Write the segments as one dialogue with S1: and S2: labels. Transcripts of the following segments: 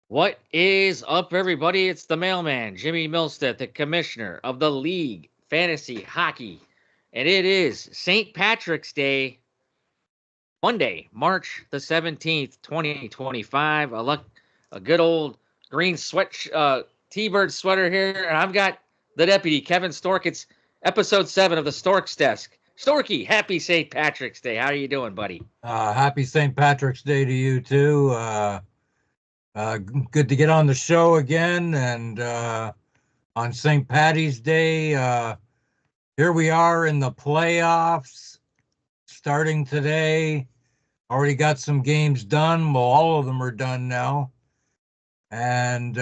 S1: What is up, everybody? It's the mailman, Jimmy Milstead, the commissioner of the League Fantasy Hockey. And it is St. Patrick's Day, Monday, March the 17th, 2025. A good old green T-bird sweater here. And I've got the deputy, Kevin Stork. It's episode 7 of the Storks Desk. Storky, happy St. Patrick's Day. How are you doing, buddy?
S2: Happy St. Patrick's Day to you too. Good to get on the show again, and on St. Patty's Day. Here we are in the playoffs, starting today. Already got some games done. Well, all of them are done now, and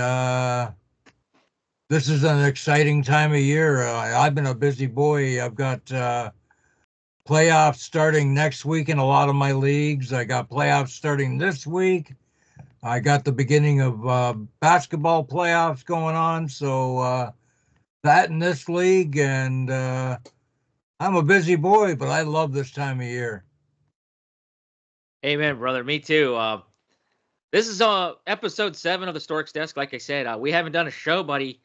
S2: this is an exciting time of year. I've been a busy boy. I've got playoffs starting next week in a lot of my leagues. I got playoffs starting this week. I got the beginning of basketball playoffs going on. So that in this league, and I'm a busy boy, but I love this time of year.
S1: Amen, brother. Me too. This is episode 7 of the Storks Desk. Like I said, we haven't done a show, buddy,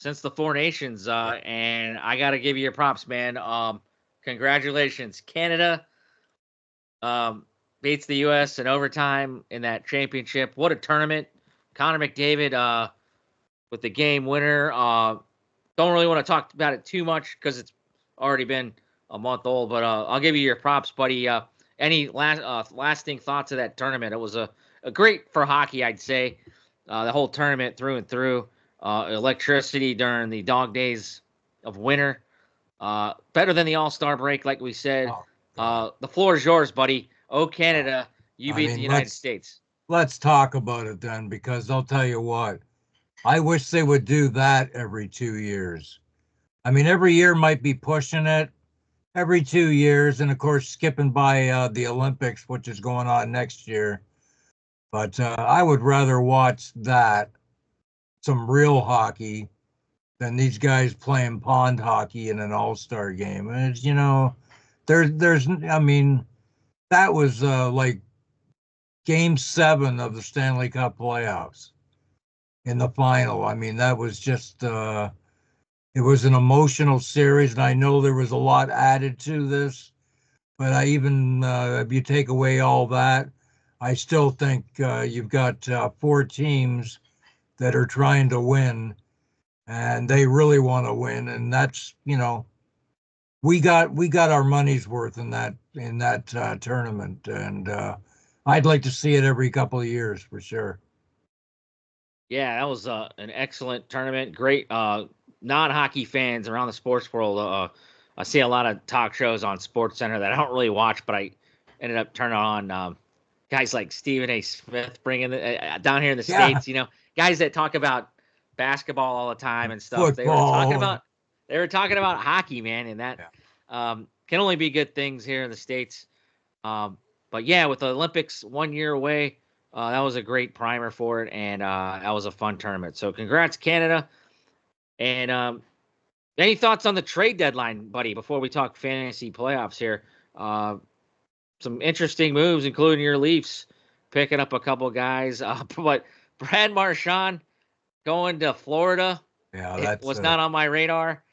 S1: since the Four Nations, and I got to give you your props, man. Congratulations, Canada beats the U.S. in overtime in that championship. What a tournament! Connor McDavid with the game winner. Don't really want to talk about it too much because it's already been a month old, but I'll give you your props, buddy. Any lasting thoughts of that tournament? It was a great for hockey, I'd say. The whole tournament through and through. Electricity during the dog days of winter. Better than the All-Star break, like we said. The floor is yours, buddy. Oh, Canada, you beat the United States.
S2: Let's talk about it then, because I'll tell you what. I wish they would do that every 2 years. I mean, every year might be pushing it. Every 2 years, and of course, skipping by the Olympics, which is going on next year. But I would rather watch that, some real hockey, than these guys playing pond hockey in an all-star game. And it's, I mean, that was like game 7 of the Stanley Cup playoffs in the final. I mean, that was just, it was an emotional series, and I know there was a lot added to this, but if you take away all that, I still think you've got 4 teams that are trying to win, and they really want to win, and that's, we got our money's worth in that tournament, and I'd like to see it every couple of years for sure.
S1: Yeah, that was an excellent tournament. Great non-hockey fans around the sports world. I see a lot of talk shows on Sports Center that I don't really watch, but I ended up turning on guys like Stephen A. Smith bringing down here in the States. Guys that talk about basketball all the time and stuff.
S2: Football.
S1: They were talking about hockey, man, and that can only be good things here in the States. But yeah, with the Olympics 1 year away, that was a great primer for it, and that was a fun tournament. So congrats, Canada. And any thoughts on the trade deadline, buddy, before we talk fantasy playoffs here? Some interesting moves, including your Leafs picking up a couple guys. But Brad Marchand going to Florida was not on my radar.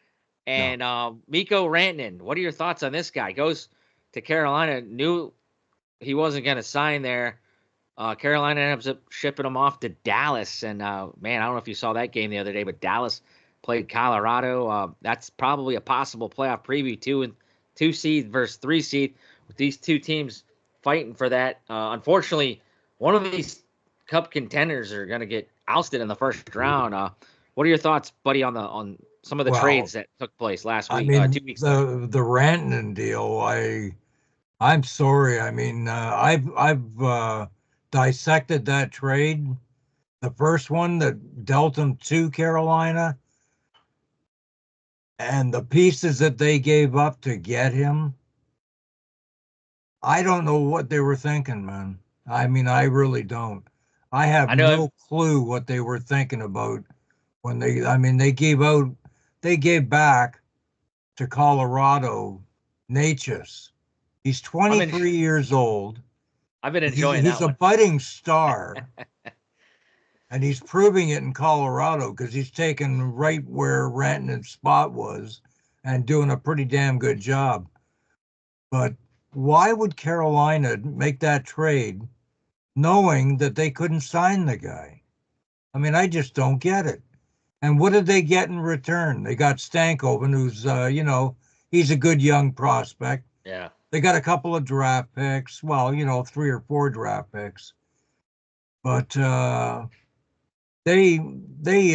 S1: And Mikko Rantanen, what are your thoughts on this guy? Goes to Carolina, knew he wasn't going to sign there. Carolina ends up shipping him off to Dallas. And, man, I don't know if you saw that game the other day, but Dallas played Colorado. That's probably a possible playoff preview, 2 seed versus 3 seed, with these two teams fighting for that. Unfortunately, one of these Cup contenders are going to get ousted in the first round. What are your thoughts, buddy, on some of the trades that took place last week? 2 weeks ago.
S2: The Rantanen deal. I'm sorry. I mean, I've dissected that trade. The first one that dealt him to Carolina, and the pieces that they gave up to get him. I don't know what they were thinking, man. I mean, I really don't. I have no clue what they were thinking about when they gave back to Colorado Natchez. He's 23 years old.
S1: I've been enjoying
S2: He's a budding star. And he's proving it in Colorado because he's taken right where Rantanen's spot was and doing a pretty damn good job. But why would Carolina make that trade knowing that they couldn't sign the guy? I mean, I just don't get it. And what did they get in return? They got Stankoven, who's, he's a good young prospect.
S1: Yeah.
S2: They got a couple of draft picks. Well, 3 or 4 draft picks. But they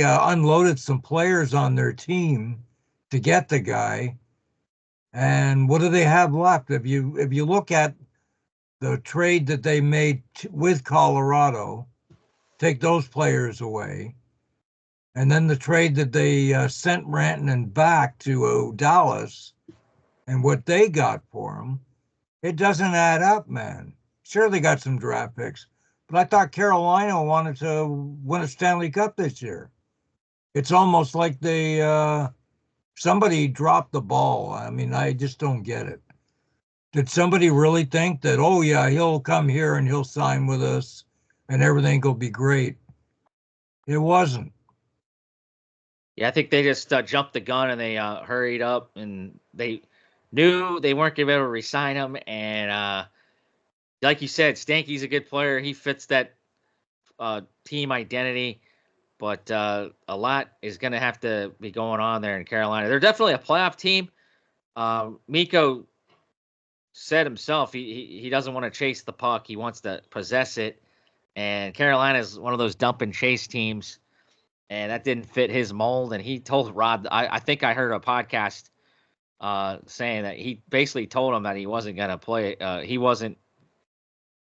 S2: unloaded some players on their team to get the guy. And what do they have left? If you look at the trade that they made with Colorado, take those players away, and then the trade that they sent Rantanen back to Dallas, and what they got for him, it doesn't add up, man. Sure, they got some draft picks, but I thought Carolina wanted to win a Stanley Cup this year. It's almost like somebody dropped the ball. I mean, I just don't get it. Did somebody really think that, oh yeah, he'll come here and he'll sign with us and everything will be great? It wasn't.
S1: Yeah, I think they just jumped the gun and they hurried up, and they knew they weren't going to be able to re-sign him. And like you said, Stanky's a good player. He fits that team identity. But a lot is going to have to be going on there in Carolina. They're definitely a playoff team. Mikko said himself he doesn't want to chase the puck. He wants to possess it. And Carolina is one of those dump and chase teams. And that didn't fit his mold. And he told Rob, I think I heard a podcast saying that he basically told him that he wasn't going to play. He wasn't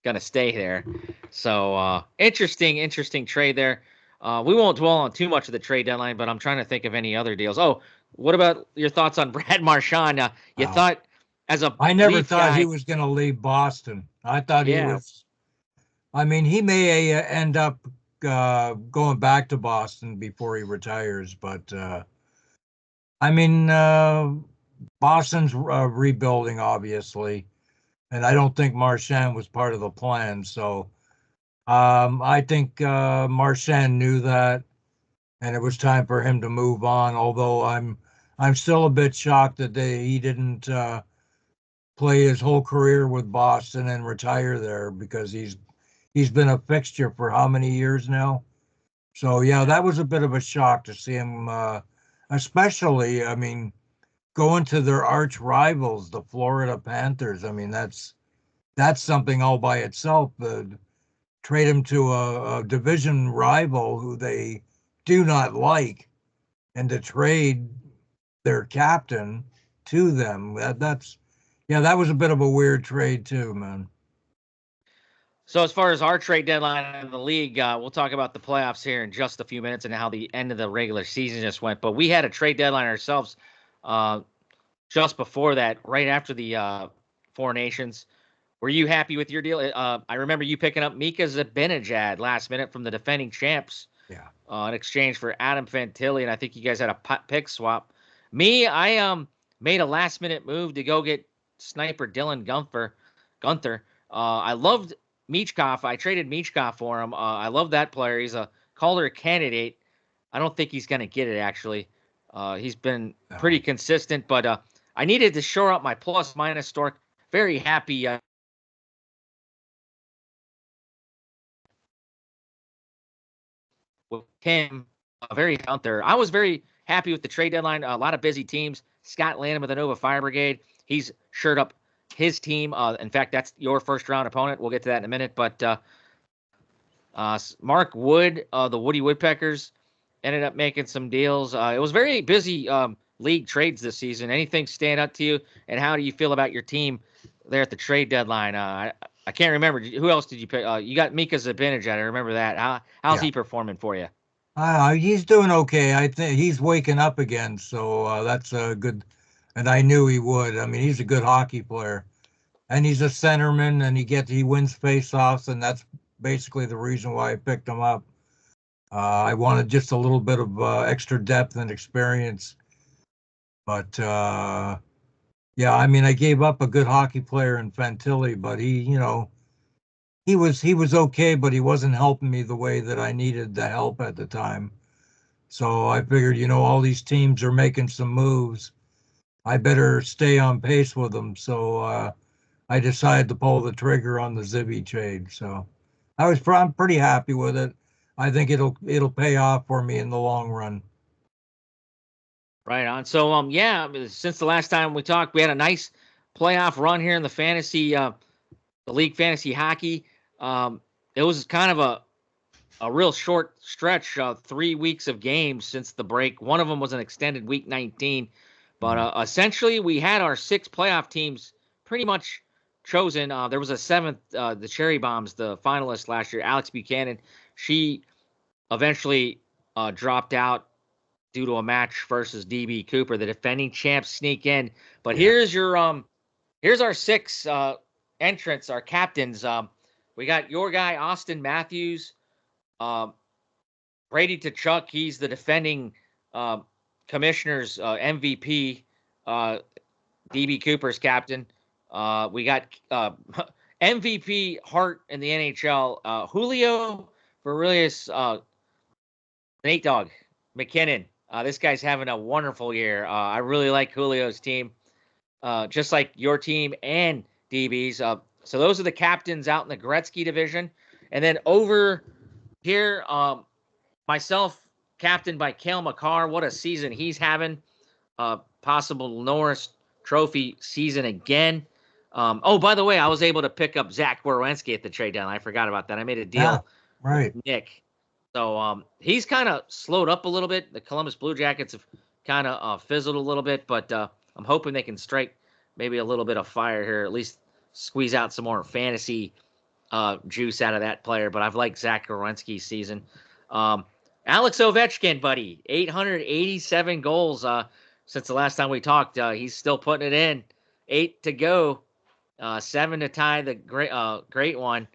S1: going to stay there. So interesting trade there. We won't dwell on too much of the trade deadline, but I'm trying to think of any other deals. Oh, what about your thoughts on Brad Marchand? You thought as a
S2: I never
S1: Leaf
S2: thought
S1: guy,
S2: he was going to leave Boston. I thought he
S1: yeah,
S2: was. I mean, he may end up going back to Boston before he retires, but I mean, Boston's rebuilding, obviously, and I don't think Marchand was part of the plan. So I think Marchand knew that, and it was time for him to move on. Although I'm still a bit shocked that he didn't play his whole career with Boston and retire there, because he's been a fixture for how many years now? So yeah, that was a bit of a shock to see him, especially, I mean, going to their arch rivals, the Florida Panthers. I mean, that's something all by itself. Trade him to a division rival who they do not like, and to trade their captain to them. That was a bit of a weird trade too, man.
S1: So as far as our trade deadline in the league, we'll talk about the playoffs here in just a few minutes and how the end of the regular season just went. But we had a trade deadline ourselves just before that, right after the Four Nations. Were you happy with your deal? I remember you picking up Mika Zibanejad last minute from the defending champs.
S2: Yeah.
S1: In exchange for Adam Fantilli, and I think you guys had a pick swap. Me, I made a last minute move to go get sniper Dylan Gunther. I loved Michkov. I traded Michkov for him. I love that player. He's a Calder candidate. I don't think he's going to get it, actually. He's been pretty consistent, but I needed to shore up my plus minus Stork. Very happy with him. Very out there. I was very happy with the trade deadline. A lot of busy teams. Scott Lanham with the Nova Fire Brigade. He's shored up his team. In fact, that's your first round opponent. We'll get to that in a minute. But Mark Wood, the Woody Woodpeckers, ended up making some deals. It was very busy league trades this season. Anything stand out to you? And how do you feel about your team there at the trade deadline? I can't remember. Who else did you pick? You got Mika Zibanejad. I remember that. How's he performing for you?
S2: He's doing okay. I think he's waking up again, so that's a good. And I knew he would. I mean, he's a good hockey player, and he's a centerman, and he wins faceoffs, and that's basically the reason why I picked him up. I wanted just a little bit of extra depth and experience, but yeah, I mean, I gave up a good hockey player in Fantilli, but he was okay, but he wasn't helping me the way that I needed the help at the time. So I figured, all these teams are making some moves. I better stay on pace with them. So I decided to pull the trigger on the Zibby trade. So I'm pretty happy with it. I think it'll pay off for me in the long run.
S1: Right on. So yeah, since the last time we talked, we had a nice playoff run here in the the league fantasy hockey. It was kind of a real short stretch, 3 weeks of games since the break. One of them was an extended week 19, but essentially we had our 6 playoff teams pretty much chosen. There was a seventh, the Cherry Bombs, the finalist last year, Alex Buchanan. She eventually dropped out due to a match versus DB Cooper. The defending champs sneak in, but
S2: Yeah.
S1: here's our 6 entrants, our captains. We got your guy Austin Matthews. Um, Brady Tkachuk, he's the defending commissioner's MVP. DB Cooper's captain. We got MVP Hart in the NHL. Julio Varius, Nate Dogg McKinnon. This guy's having a wonderful year. I really like Julio's team, just like your team and DB's. So those are the captains out in the Gretzky division. And then over here, myself, captained by Cale Makar. What a season he's having. Possible Norris Trophy season again. Oh, by the way, I was able to pick up Zach Werenski at the trade deadline. I forgot about that. I made a deal
S2: right.
S1: with Nick. So he's kind of slowed up a little bit. The Columbus Blue Jackets have kind of fizzled a little bit, but I'm hoping they can strike maybe a little bit of fire here, at least squeeze out some more fantasy juice out of that player. But I've liked Zach Werenski's season. Alex Ovechkin, buddy, 887 goals since the last time we talked. He's still putting it in. 8 to go, 7 to tie the great one.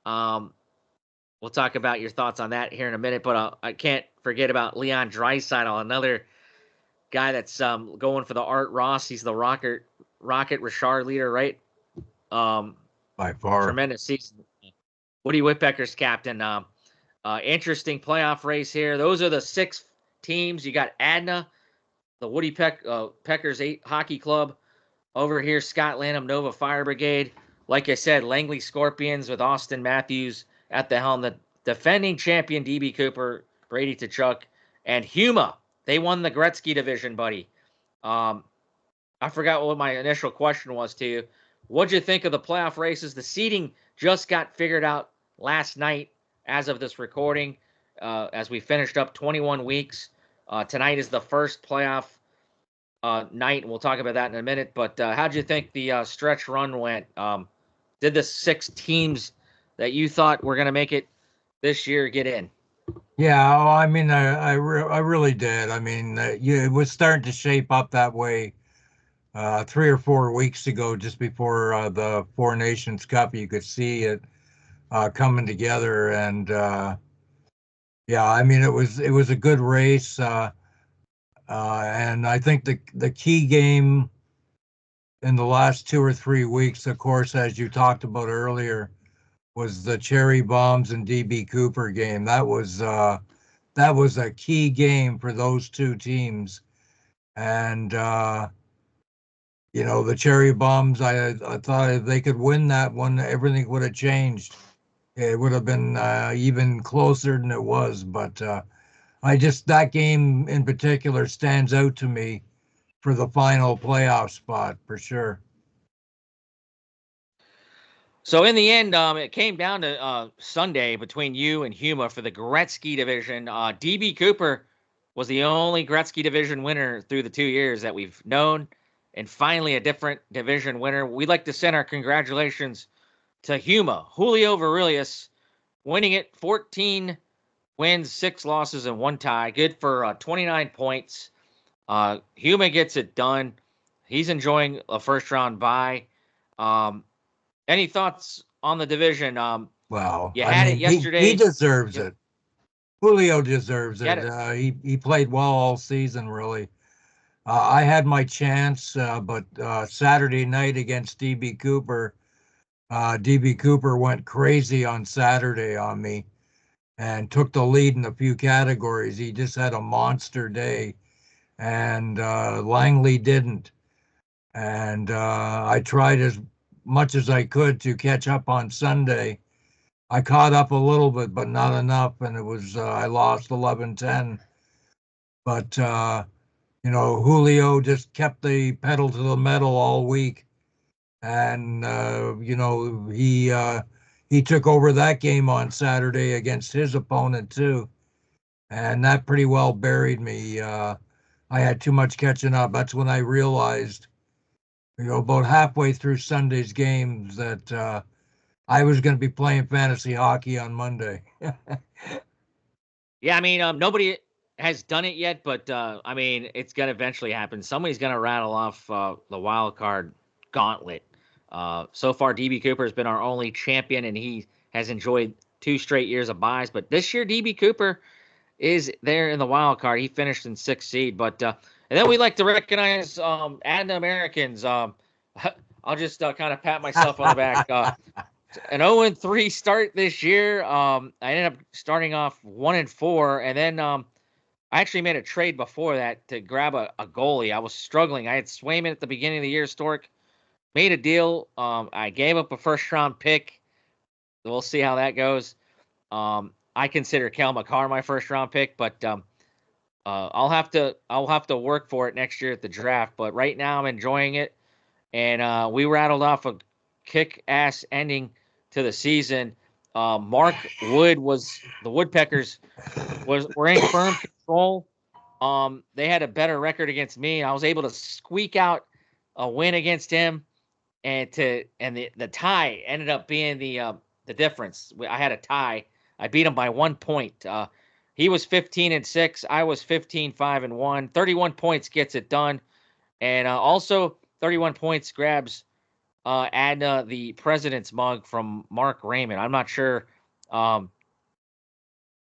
S1: We'll talk about your thoughts on that here in a minute, but I can't forget about Leon Draisaitl, another guy that's going for the Art Ross. He's the Rocket Richard leader, right?
S2: By far.
S1: Tremendous season. Woody Whitpecker's captain. Interesting playoff race here. Those are the 6 teams. You got Adna, the Woody Peckers Hockey Club. Over here, Scott Lanham Nova Fire Brigade. Like I said, Langley Scorpions with Austin Matthews at the helm. The defending champion, DB Cooper, Brady Tkachuk, and Huma. They won the Gretzky division, buddy. I forgot what my initial question was to you. What'd you think of the playoff races? The seeding just got figured out last night as of this recording, as we finished up 21 weeks. Tonight is the first playoff night, and we'll talk about that in a minute. But how'd you think the stretch run went? Did the 6 teams that you thought were going to make it this year get in?
S2: Yeah, well, I mean, I really did. I mean, it was starting to shape up that way 3 or 4 weeks ago, just before the Four Nations Cup. You could see it coming together, and yeah, I mean, it was a good race, and I think the key game in the last 2 or 3 weeks, of course, as you talked about earlier, was the Cherry Bombs and DB Cooper game. That was a key game for those 2 teams, and the Cherry Bombs. I thought if they could win that one, everything would have changed. It would have been even closer than it was, but that game in particular stands out to me for the final playoff spot for sure.
S1: So in the end, it came down to Sunday between you and Huma for the Gretzky division. DB Cooper was the only Gretzky division winner through the 2 years that we've known, and finally a different division winner. We'd like to send our congratulations to Huma, Julio Varius, winning it 14 wins, 6 losses, and 1 tie. Good for 29 points. Huma gets it done. He's enjoying a first-round bye. Any thoughts on the division?
S2: Well,
S1: you had it yesterday.
S2: He deserves it. Julio deserves it. He played well all season, really. I had my chance, but Saturday night against DB Cooper, DB Cooper went crazy on Saturday on me and took the lead in a few categories. He just had a monster day, and Langley didn't. And I tried as much as I could to catch up on Sunday. I caught up a little bit, but not enough, and it was I lost 11-10. But Julio just kept the pedal to the metal all week, and he took over that game on Saturday against his opponent too, and that pretty well buried me. I had too much catching up. That's when I realized, about halfway through Sunday's games that I was going to be playing fantasy hockey on Monday.
S1: Yeah, I mean, nobody has done it yet, but I mean, it's gonna eventually happen. Somebody's gonna rattle off the wild card gauntlet. So far, DB Cooper has been our only champion, and he has enjoyed 2 straight years of buys. But this year, DB Cooper is there in the wild card. He finished in 6th seed. But and then we like to recognize and Americans. I'll just kind of pat myself on the back. An 0-3 start this year. I ended up starting off 1-4, and then I actually made a trade before that to grab a goalie. I was struggling. I had Swayman at the beginning of the year. Stork made a deal. I gave up a first-round pick. We'll see how that goes. I consider Cal McCarr my first-round pick, but I'll have to work for it next year at the draft. But right now, I'm enjoying it, and we rattled off a kick-ass ending to the season. Mark Wood was the Woodpeckers were in firm control. They had a better record against me. I was able to squeak out a win against him, and the tie ended up being the difference. I had a tie. I beat him by 1 point. He was 15-6. I was 15-5-1. 31 points gets it done, and also 31 points grabs Adna the president's mug from Mark Raymond. I'm not sure.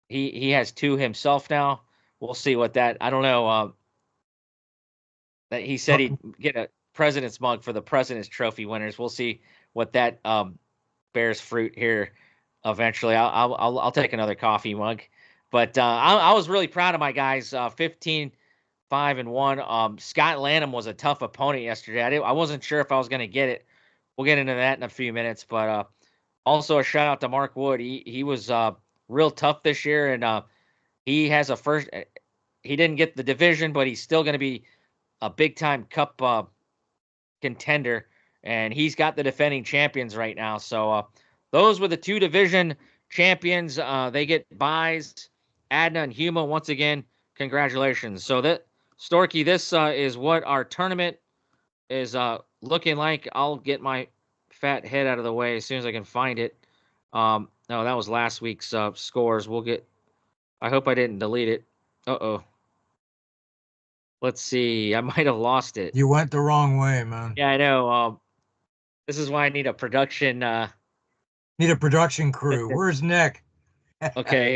S1: He has 2 himself now. We'll see what that. I don't know. That he said he'd get a president's mug for the President's Trophy winners. We'll see what that bears fruit here eventually. I'll take another coffee mug. But I was really proud of my guys. 15-5-1. Scott Lanham was a tough opponent yesterday. I wasn't sure if I was going to get it. We'll get into that in a few minutes, but also a shout out to Mark Wood. He was real tough this year, and he has a first. He didn't get the division, but he's still going to be a big time cup contender, and he's got the defending champions right now. So those were the 2 division champions. They get buys. Adna and Huma, once again, congratulations. So that Storky, this is what our tournament is looking like. I'll get my fat head out of the way as soon as I can find it. No, that was last week's scores. I hope I didn't delete it. Uh-oh. Let's see. I might have lost it.
S2: You went the wrong way, man.
S1: Yeah, I know. This is why I need a production.
S2: Need a production crew. Where's Nick?
S1: Okay,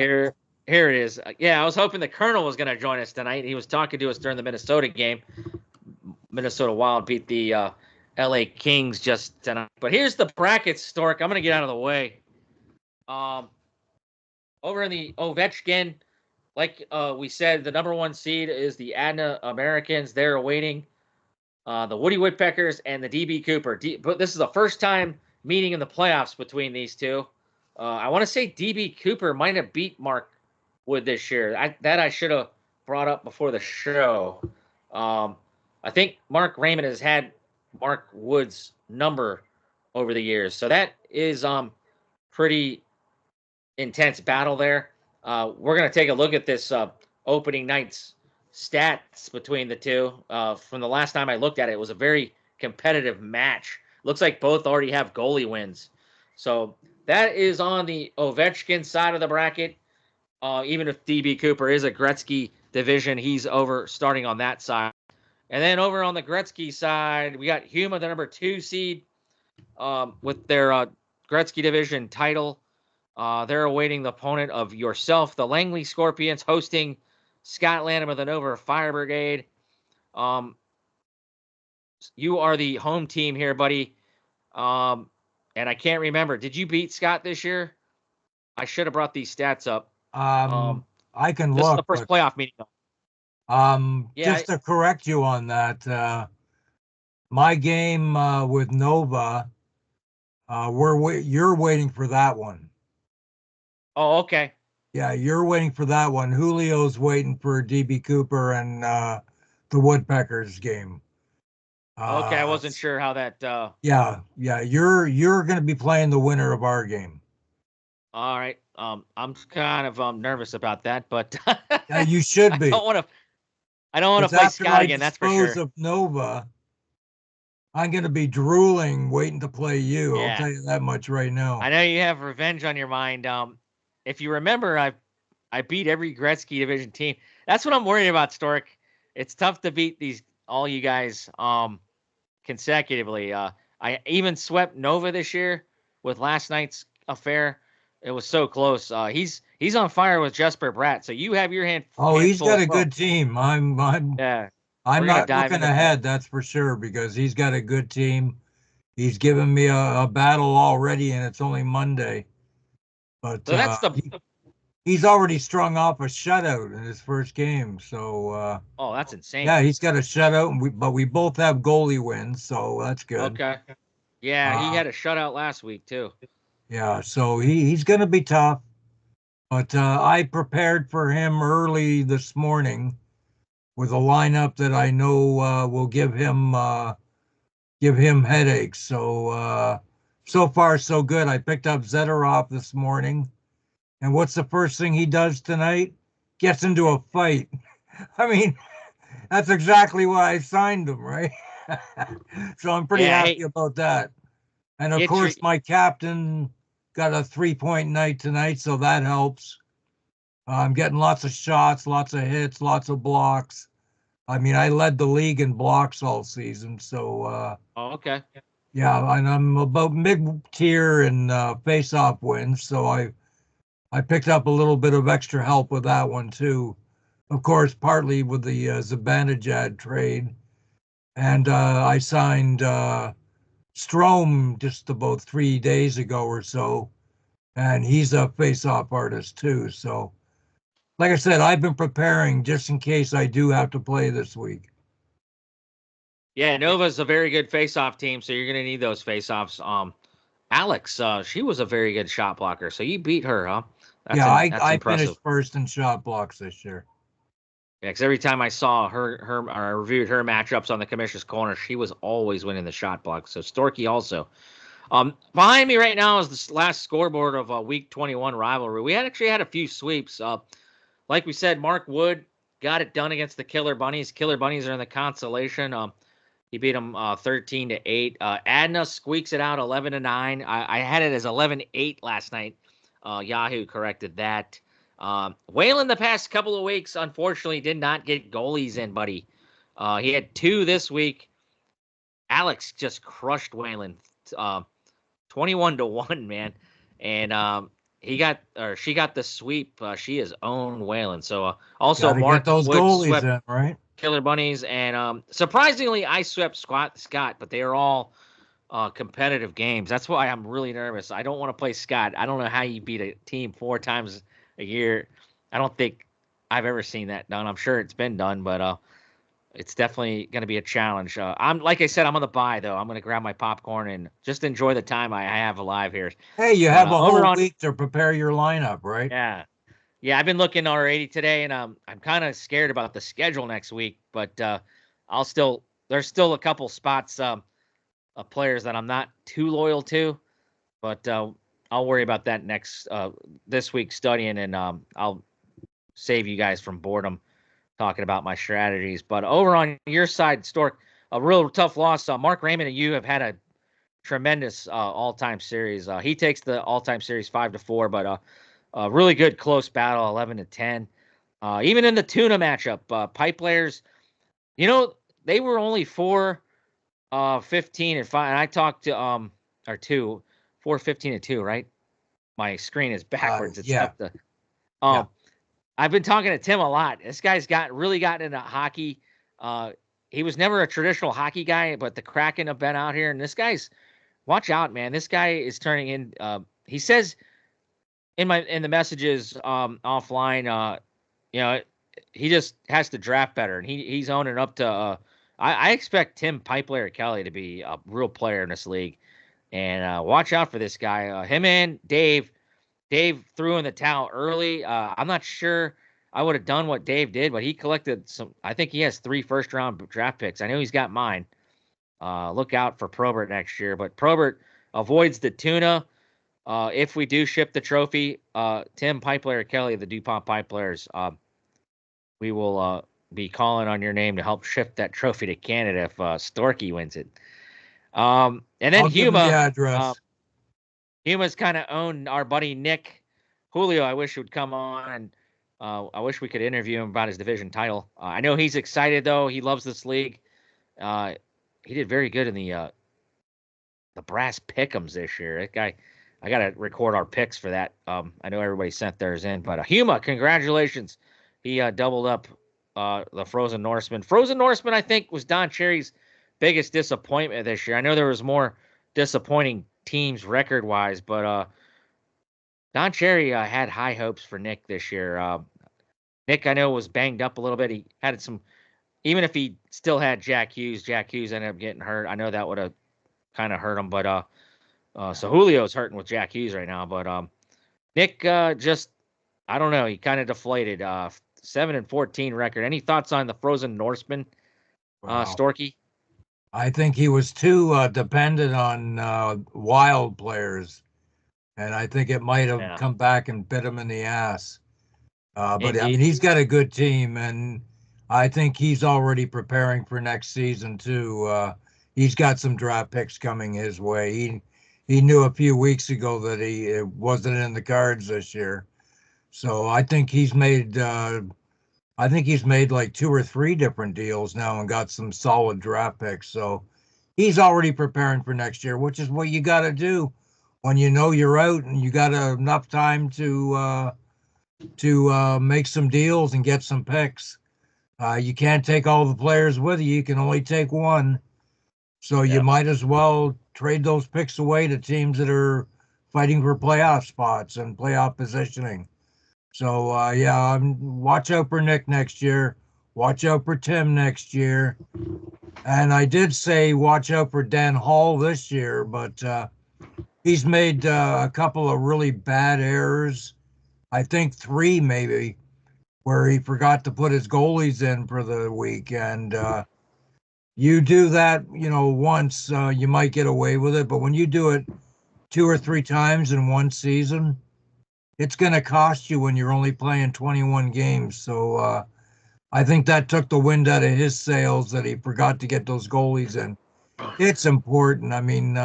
S1: here it is. Yeah, I was hoping the Colonel was going to join us tonight. He was talking to us during the Minnesota game. Minnesota Wild beat the LA Kings just tonight. But here's the brackets, Stork. I'm going to get out of the way. Over in the Ovechkin, like we said, the number 1 seed is the Adna Americans. They're awaiting the Woody Woodpeckers and the DB Cooper. But this is the first time meeting in the playoffs between these two. I want to say DB Cooper might have beat Mark Wood this year. I should have brought up before the show. I think Mark Raymond has had Mark Wood's number over the years. So that is pretty intense battle there. We're going to take a look at this opening night's stats between the two. From the last time I looked at it, it was a very competitive match. Looks like both already have goalie wins. So that is on the Ovechkin side of the bracket. Even if DB Cooper is a Gretzky division, he's over starting on that side. And then over on the Gretzky side, we got Huma, the number 2 seed, with their Gretzky division title. They're awaiting the opponent of yourself, the Langley Scorpions, hosting Scott Lanham of the Nova Fire Brigade. You are the home team here, buddy. and I can't remember. Did you beat Scott this year? I should have brought these stats up.
S2: I can
S1: This is the
S2: look,
S1: first
S2: but
S1: playoff meeting. Yeah.
S2: just to correct you on that, my game with Nova, you're waiting for that one.
S1: Oh, okay.
S2: Yeah, you're waiting for that one. Julio's waiting for DB Cooper and the Woodpeckers game.
S1: Okay, I wasn't sure how that.
S2: Yeah, you're going to be playing the winner of our game.
S1: All right. I'm kind of nervous about that, but
S2: Yeah, you should
S1: I
S2: be.
S1: don't want to. I don't want to
S2: Because
S1: play
S2: after
S1: Scott
S2: I
S1: again. That's for
S2: dispose
S1: sure.
S2: of Nova, I'm going to be drooling waiting to play you. I'll
S1: Yeah.
S2: tell you that much right now.
S1: I know you have revenge on your mind. If you remember, I beat every Gretzky division team. That's what I'm worried about, Stork. It's tough to beat all you guys consecutively. I even swept Nova this year with last night's affair. It was so close. He's on fire with Jesper Bratt. So you have your
S2: Oh,
S1: hands
S2: he's
S1: full
S2: got
S1: as
S2: a
S1: well.
S2: good team.
S1: Yeah,
S2: I'm
S1: we're gonna
S2: not
S1: dive
S2: looking
S1: into that.
S2: ahead, that's for sure, because he's got a good team. He's given me a battle already, and it's only Monday. But
S1: So that's the.
S2: he's already strung off a shutout in his first game. So
S1: Oh, that's insane.
S2: yeah, he's got a shutout, but we both have goalie wins, so that's good.
S1: Okay. Yeah, he
S2: Uh,
S1: had a shutout last week too.
S2: yeah, so he's going to be tough. But I prepared for him early this morning with a lineup that I know will give him headaches. So so far so good. I picked up Zedorov this morning, and what's the first thing he does tonight? Gets into a fight. I mean, that's exactly why I signed him, right? So I'm pretty
S1: Yeah,
S2: happy
S1: hey,
S2: about that. And of
S1: get your
S2: course, my captain got a 3-point night tonight, so that helps. I'm getting lots of shots, lots of hits, lots of blocks. I mean, I led the league in blocks all season, so
S1: Oh, okay.
S2: yeah, and I'm about mid-tier in face-off wins, so I picked up a little bit of extra help with that one too. Of course, partly with the Zibanejad trade, and I signed Strome just about 3 days ago or so, and he's a face-off artist too. So, like I said, I've been preparing just in case I do have to play this week.
S1: Yeah, Nova's a very good face-off team, so you're gonna need those face-offs. Alex, she was a very good shot blocker, so you beat her, huh?
S2: Yeah,
S1: That's
S2: I
S1: impressive.
S2: finished first in shot blocks this year.
S1: Yeah, because every time I saw her, or I reviewed her matchups on the Commissioner's Corner, she was always winning the shot block. So Storky also. Behind me right now is the last scoreboard of Week 21 rivalry. We actually had a few sweeps. Like we said, Mark Wood got it done against the Killer Bunnies. Killer Bunnies are in the consolation. He beat them 13-8. Adna squeaks it out 11-9. I had it as 11-8 last night. Yahoo corrected that. Whalen the past couple of weeks, unfortunately, did not get goalies in, buddy. He had 2 this week. Alex just crushed Whalen 21-1, man. And she got the sweep. She has owned Whalen. So also
S2: Got to get
S1: Mark
S2: those
S1: Wood
S2: goalies
S1: swept
S2: in, right?
S1: Killer Bunnies, and surprisingly, I swept Scott, but they are all competitive games. That's why I'm really nervous. I don't want to play Scott. I don't know how you beat a team 4 times a year. I don't think I've ever seen that done. I'm sure it's been done, but it's definitely going to be a challenge. I'm like I said, I'm on the bye though. I'm going to grab my popcorn and just enjoy the time I have alive here.
S2: Hey, you
S1: But
S2: have a
S1: over
S2: whole
S1: on
S2: week to prepare your lineup, right?
S1: yeah. Yeah, I've been looking already today, and I'm kind of scared about the schedule next week. But there's still a couple spots of players that I'm not too loyal to, but I'll worry about that this week studying, and I'll save you guys from boredom talking about my strategies. But over on your side, Stork, a real tough loss. Mark Raymond and you have had a tremendous all-time series. He takes the all-time series 5-4, but a really good close battle, 11-10. Even in the tuna matchup, pipe players, they were only 15 and 5. And I talked to or 15 and 2, right? My screen is backwards. It's
S2: Yeah,
S1: tough to.
S2: yeah.
S1: I've been talking to Tim a lot. This guy's really gotten into hockey. He was never a traditional hockey guy, but the Kraken have been out here, and this guy's watch out, man. This guy is turning in. He says in the messages offline, you know, he just has to draft better, and he's owning up to. I expect Tim Pipelayer Kelly to be a real player in this league, and watch out for this guy. Him and Dave. Dave threw in the towel early. I'm not sure I would have done what Dave did, but he collected some. I think he has 3 first-round draft picks. I know he's got mine. Look out for Probert next year. But Probert avoids the tuna. If we do ship the trophy, Tim Pipelayer Kelly, the DuPont Pipelayers, we will be calling on your name to help ship that trophy to Canada if Storky wins it. And then
S2: I'll give him the address.
S1: Huma's kind of owned our buddy Nick Julio. I wish would come on, and I wish we could interview him about his division title. I know he's excited though. He loves this league. He did very good in the brass pick'ems this year. That guy, I gotta record our picks for that. I know everybody sent theirs in, but Huma, congratulations. He doubled up the Frozen Norseman. Frozen Norseman, I think, was Don Cherry's biggest disappointment this year. I know there was more disappointing teams record-wise, but Don Cherry had high hopes for Nick this year. Nick, I know, was banged up a little bit. He had some, even if he still had Jack Hughes ended up getting hurt. I know that would have kind of hurt him, but so Julio's hurting with Jack Hughes right now. But Nick just, I don't know, he kind of deflated. 7-14 record. Any thoughts on the Frozen Norseman, Storky?
S2: I think he was too dependent on wild players, and I think it might have come back and bit him in the ass. But I mean, he's got a good team, and I think he's already preparing for next season too. He's got some draft picks coming his way. He knew a few weeks ago that he wasn't in the cards this year, so I think he's made. I think he's made like 2 or 3 different deals now and got some solid draft picks. So he's already preparing for next year, which is what you got to do when you know you're out and you got enough time to make some deals and get some picks. You can't take all the players with you. You can only take one. So you might as well trade those picks away to teams that are fighting for playoff spots and playoff positioning. So, watch out for Nick next year. Watch out for Tim next year. And I did say watch out for Dan Hall this year, but he's made a couple of really bad errors. I think 3 maybe, where he forgot to put his goalies in for the week. And you do that, once, you might get away with it. But when you do it 2 or 3 times in one season, it's going to cost you when you're only playing 21 games. So I think that took the wind out of his sails that he forgot to get those goalies in. It's important. I mean,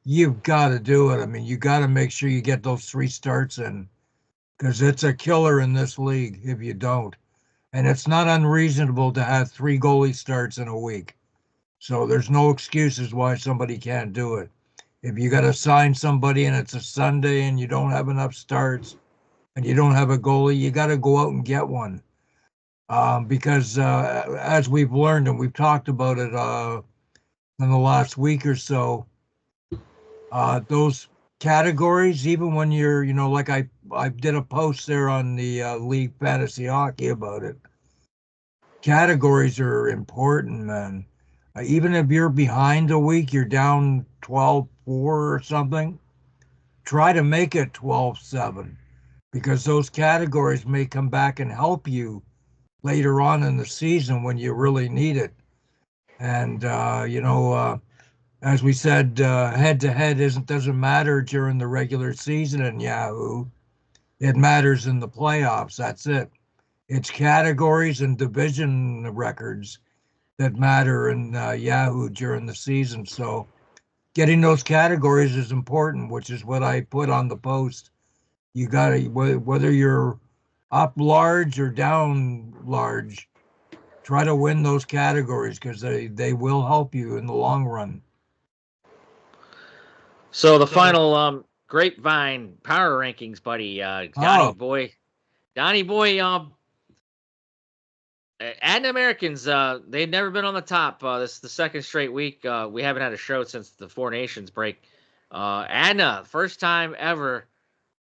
S2: you've got to do it. I mean, you got to make sure you get those 3 starts in because it's a killer in this league if you don't. And it's not unreasonable to have 3 goalie starts in a week. So there's no excuses why somebody can't do it. If you got to sign somebody and it's a Sunday and you don't have enough starts and you don't have a goalie, you got to go out and get one. Because as we've learned and we've talked about it in the last week or so, those categories, even when you're, like I did a post there on the League Fantasy Hockey about it, categories are important, man. Even if you're behind a week, you're down 12-4 or something, try to make it 12-7 because those categories may come back and help you later on in the season when you really need it. And, as we said, head-to-head doesn't matter during the regular season in Yahoo. It matters in the playoffs. That's it. It's categories and division records that matter in Yahoo during the season. So getting those categories is important, which is what I put on the post. You got to, whether you're up large or down large, try to win those categories because they will help you in the long run.
S1: So the final Grapevine power rankings, buddy. Donnie Boy. Adna Americans, they've never been on the top. This is the second straight week. We haven't had a show since the Four Nations break. Adna, first time ever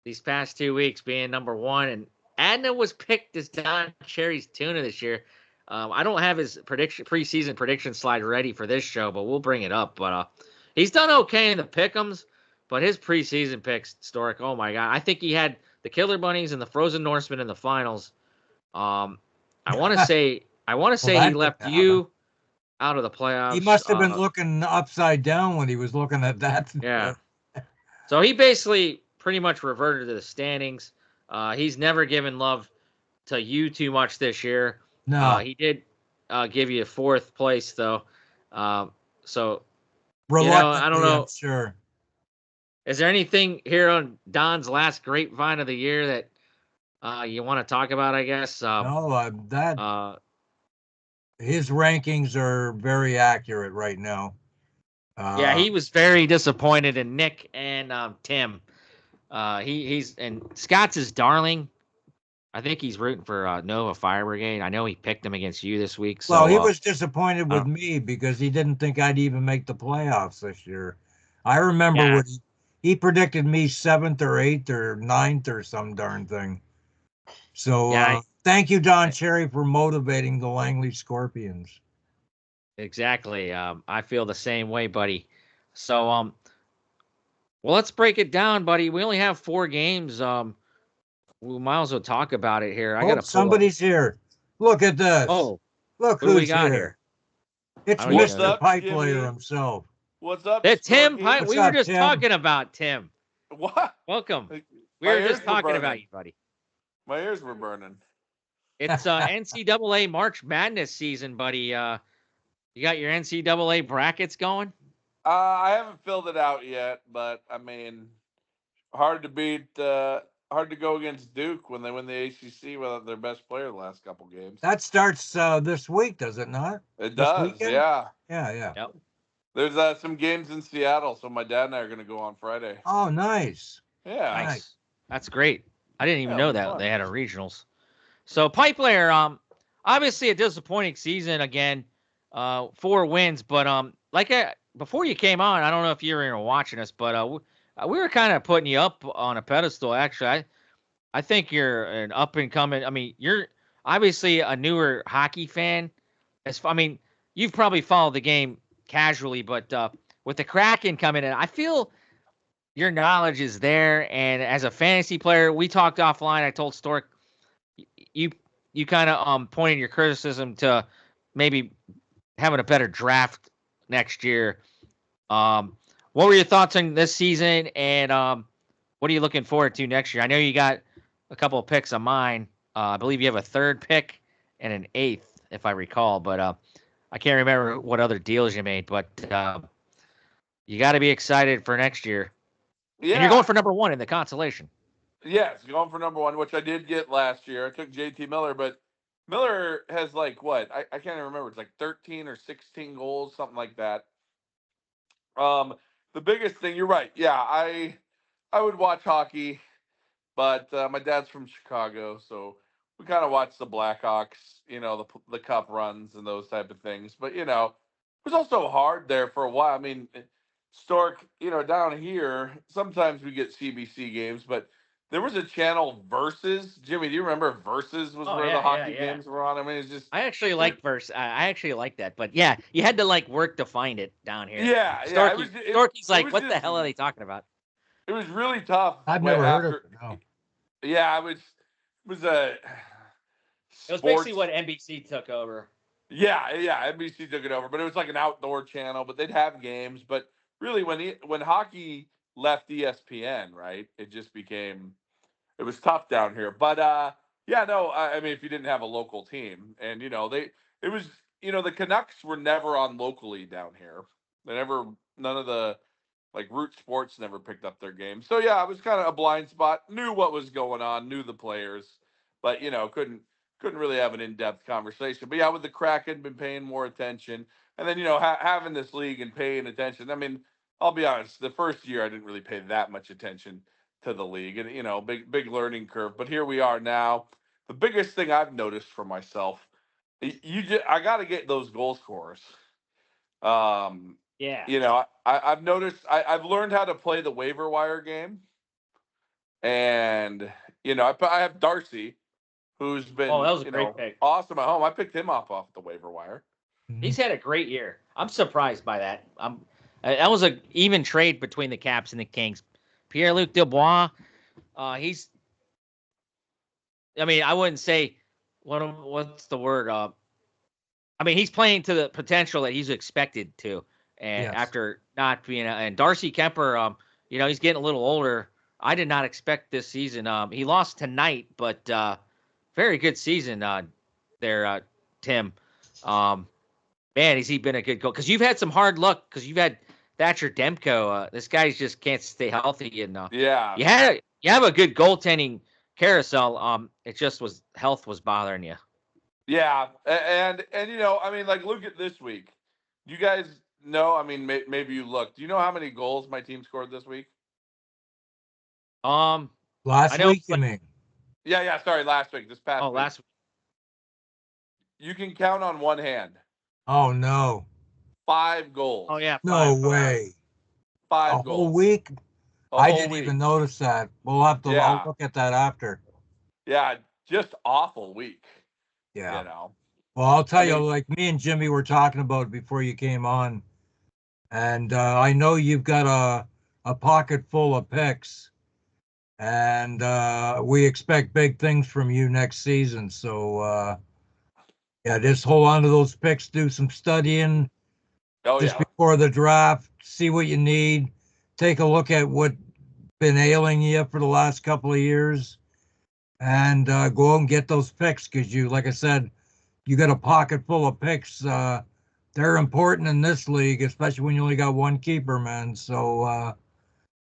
S1: these past 2 weeks being number one. And Adna was picked as Don Cherry's tuna this year. I don't have his preseason prediction slide ready for this show, but we'll bring it up. But he's done okay in the pick'ems, but his preseason picks, Stork, oh my God. I think he had the Killer Bunnies and the Frozen Norsemen in the finals. I want to say
S2: Well,
S1: he
S2: that
S1: left
S2: didn't
S1: you
S2: happen.
S1: out of the playoffs.
S2: He must have been looking upside down when he was looking at that.
S1: Yeah. So he basically pretty much reverted to the standings. He's never given love to you too much this year.
S2: No.
S1: He did give you a fourth place though. So
S2: Reluctantly,
S1: I don't know.
S2: I'm sure.
S1: Is there anything here on Don's last grapevine of the year that you want to talk about? I guess.
S2: No, his rankings are very accurate right now.
S1: Yeah, he was very disappointed in Nick and Tim. He's and Scott's his darling. I think he's rooting for Nova Fire Brigade. I know he picked him against you this week. So,
S2: well, he was disappointed with me because he didn't think I'd even make the playoffs this year. I remember when he predicted me 7th or 8th or 9th or some darn thing. So thank you, Don Cherry, for motivating the Langley Scorpions.
S1: Exactly. I feel the same way, buddy. So, well, let's break it down, buddy. We only have 4 games. We might as well talk about it here. I got to.
S2: Somebody's here. Look at this.
S1: Oh,
S2: look who's we got here. It's Mr. Pipe Layer himself.
S3: What's up?
S1: That's Tim Pipe. We were just talking about Tim.
S3: What?
S1: Welcome. We were just talking about you, buddy.
S3: My ears were burning.
S1: It's NCAA March Madness season, buddy. You got your NCAA brackets going?
S3: I haven't filled it out yet, but I mean, hard to beat. Hard to go against Duke when they win the ACC without their best player the last couple games.
S2: That starts this week, does it not?
S3: It does, yeah.
S2: Yeah.
S1: Yep.
S3: There's some games in Seattle, so my dad and I are going to go on Friday.
S2: Oh, nice.
S3: Yeah.
S1: Nice. That's great. I didn't even know that they had a regionals. So Pipe Layer, obviously a disappointing season again. 4 wins, but before you came on, I don't know if you were watching us, but we were kind of putting you up on a pedestal. Actually, I think you're an up and coming. I mean, you're obviously a newer hockey fan. You've probably followed the game casually, but with the Kraken coming in, I feel your knowledge is there. And as a fantasy player, we talked offline. I told Stork, you kind of pointed your criticism to maybe having a better draft next year. What were your thoughts on this season, and what are you looking forward to next year? I know you got a couple of picks of mine. I believe you have a 3rd pick and an 8th, if I recall, but I can't remember what other deals you made. But you got to be excited for next year. Yeah. And you're going for number 1 in the consolation.
S3: Yes, going for number 1, which I did get last year. I took JT Miller, but Miller has I can't even remember. It's 13 or 16 goals, something like that. The biggest thing, you're right. Yeah, I would watch hockey, but my dad's from Chicago, so we kind of watch the Blackhawks, the cup runs and those type of things. But, it was also hard there for a while. I mean, Stork, down here, sometimes we get CBC games, but there was a channel Versus. Jimmy, do you remember Versus was where the hockey games were on? I mean, it's just.
S1: I actually like Versus. I actually like that, but yeah, you had to work to find it down here.
S3: Yeah,
S1: Storky's what the hell are they talking about?
S3: It was really tough.
S2: I've never heard of it. No.
S3: Yeah, it was a.
S1: It was basically what NBC took over.
S3: Yeah, NBC took it over, but it was like an outdoor channel. But they'd have games. But really, when hockey left ESPN, right, it just became. It was tough down here, but I mean, if you didn't have a local team, and the Canucks were never on locally down here. None of the Root Sports never picked up their game. So yeah, it was kind of a blind spot. Knew what was going on, knew the players, but couldn't really have an in-depth conversation. But yeah, with the Kraken, been paying more attention, and then having this league and paying attention. I mean, I'll be honest, the first year I didn't really pay that much attention to the league, and big learning curve. But here we are now. The biggest thing I've noticed for myself I got to get those goal scorers.
S1: Yeah.
S3: I've noticed I've learned how to play the waiver wire game, and I have Darcy, who's
S1: Oh,
S3: been
S1: that was a great pick.
S3: awesome at home. I picked him off the waiver wire.
S1: He's had a great year. I'm surprised by that. That was a even trade between the Caps and the Kings. Pierre-Luc Dubois, he's. I mean, I wouldn't say what's the word. I mean, he's playing to the potential that he's expected to, and
S2: Yes.
S1: after not being. And Darcy Kemper, he's getting a little older. I did not expect this season. He lost tonight, but very good season there, Tim. Man, has he been a good goal? Because you've had some hard luck because you've had Thatcher Demko. This guy just can't stay healthy, and
S3: Yeah.
S1: you have a good goaltending carousel. It just health was bothering you.
S3: Yeah, and I mean, like, look at this week. You guys know? I mean, maybe you looked. Do you know how many goals my team scored this week?
S2: Last week, you mean?
S3: Yeah. Sorry, last week. This past week.
S1: Last week.
S3: You can count on one hand.
S2: Oh no!
S3: 5 goals.
S1: Oh yeah.
S2: No way.
S3: 5 goals.
S2: A whole week? I didn't even notice that. We'll have to I'll look at that after.
S3: Yeah, just awful week.
S2: Yeah. Well, I'll tell you, like me and Jimmy were talking about it before you came on, and I know you've got a pocket full of picks, and we expect big things from you next season. So, just hold on to those picks, do some studying before the draft, see what you need, take a look at what's been ailing you for the last couple of years, and go out and get those picks because like I said, you got a pocket full of picks. They're important in this league, especially when you only got one keeper, man. So,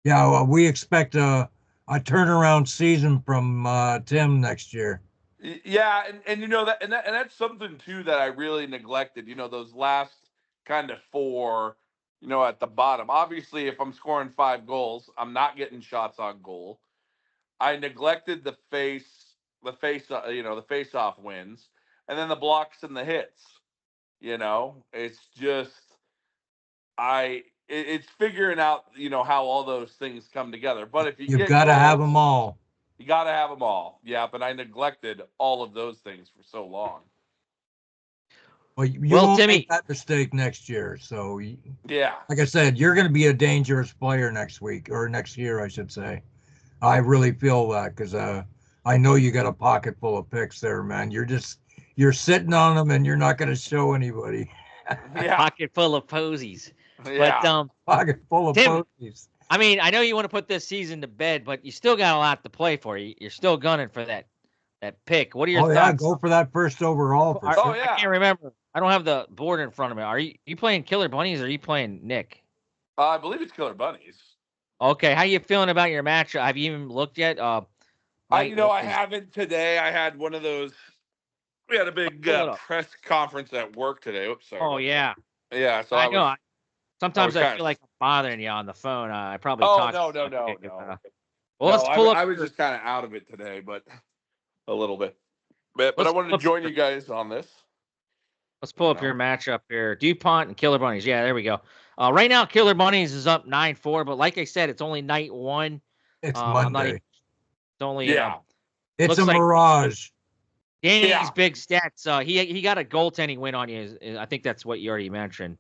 S2: we expect a turnaround season from Tim next year.
S3: Yeah, and that's something too that I really neglected. Those last kind of 4, at the bottom. Obviously, if I'm scoring 5 goals, I'm not getting shots on goal. I neglected the face-off wins, and then the blocks and the hits. It's just it's figuring out how all those things come together. But if
S2: you've got to have them all.
S3: You got to have them all. Yeah, but I neglected all of those things for so long.
S2: Well, you won't make that mistake next year. So, like I said, you're going to be a dangerous player next year, I should say. I really feel that because I know you got a pocket full of picks there, man. You're sitting on them and you're not going to show anybody.
S1: Pocket full of posies.
S3: Yeah.
S1: But
S2: pocket full of posies.
S1: I mean, I know you want to put this season to bed, but you still got a lot to play for. You're still gunning for that pick. What are your thoughts?
S2: Yeah, go for that first overall.
S3: Sure.
S1: I can't remember. I don't have the board in front of me. Are you playing Killer Bunnies or are you playing Nick?
S3: I believe it's Killer Bunnies.
S1: Okay, how you feeling about your matchup? Have you even looked yet?
S3: I haven't today. I had one of those. We had a big press conference at work today. Oops, sorry.
S1: Oh yeah.
S3: Yeah, so
S1: I know. Sometimes I feel like I'm bothering you on the phone. I probably talked.
S3: No.
S1: Well, let's pull up.
S3: I was just kind of out of it today, but a little bit. But I wanted to join you guys on this.
S1: Let's pull up your matchup here. DuPont and Killer Bunnies. Yeah, there we go. Right now, Killer Bunnies is up 9-4, but like I said, it's only night 1.
S2: It's Monday.
S1: It's only
S2: it's a mirage.
S1: Danny's big stats. He got a goaltending win on you. I think that's what you already mentioned.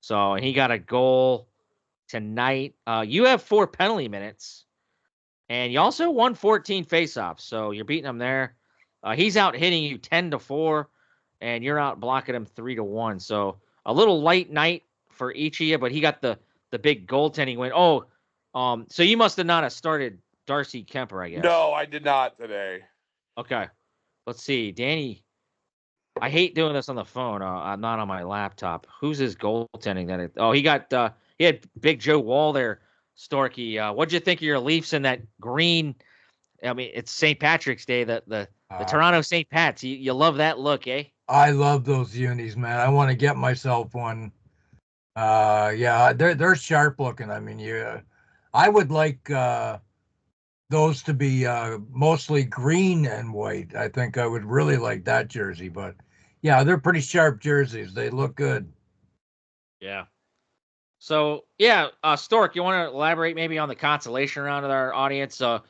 S1: So he got a goal tonight. You have 4 penalty minutes, and you also won 14 faceoffs. So you're beating him there. He's out hitting you 10-4, and you're out blocking him 3-1. So a little light night for each of you, but he got the big goaltending win. So you must have not have started Darcy Kemper, I guess.
S3: No, I did not today.
S1: Okay, let's see, Danny. I hate doing this on the phone. I'm not on my laptop. Who's his goaltending? He had Big Joe Wall there, Storky. What'd you think of your Leafs in that green? I mean, it's St. Patrick's Day. The Toronto St. Pats. You love that look, eh?
S2: I love those unis, man. I want to get myself one. They're sharp looking. I mean, I would like the those to be mostly green and white. I think I would really like that jersey, but yeah, they're pretty sharp jerseys. They look good.
S1: Yeah. So yeah, Stork, you want to elaborate maybe on the consolation round with our audience?
S2: Oh,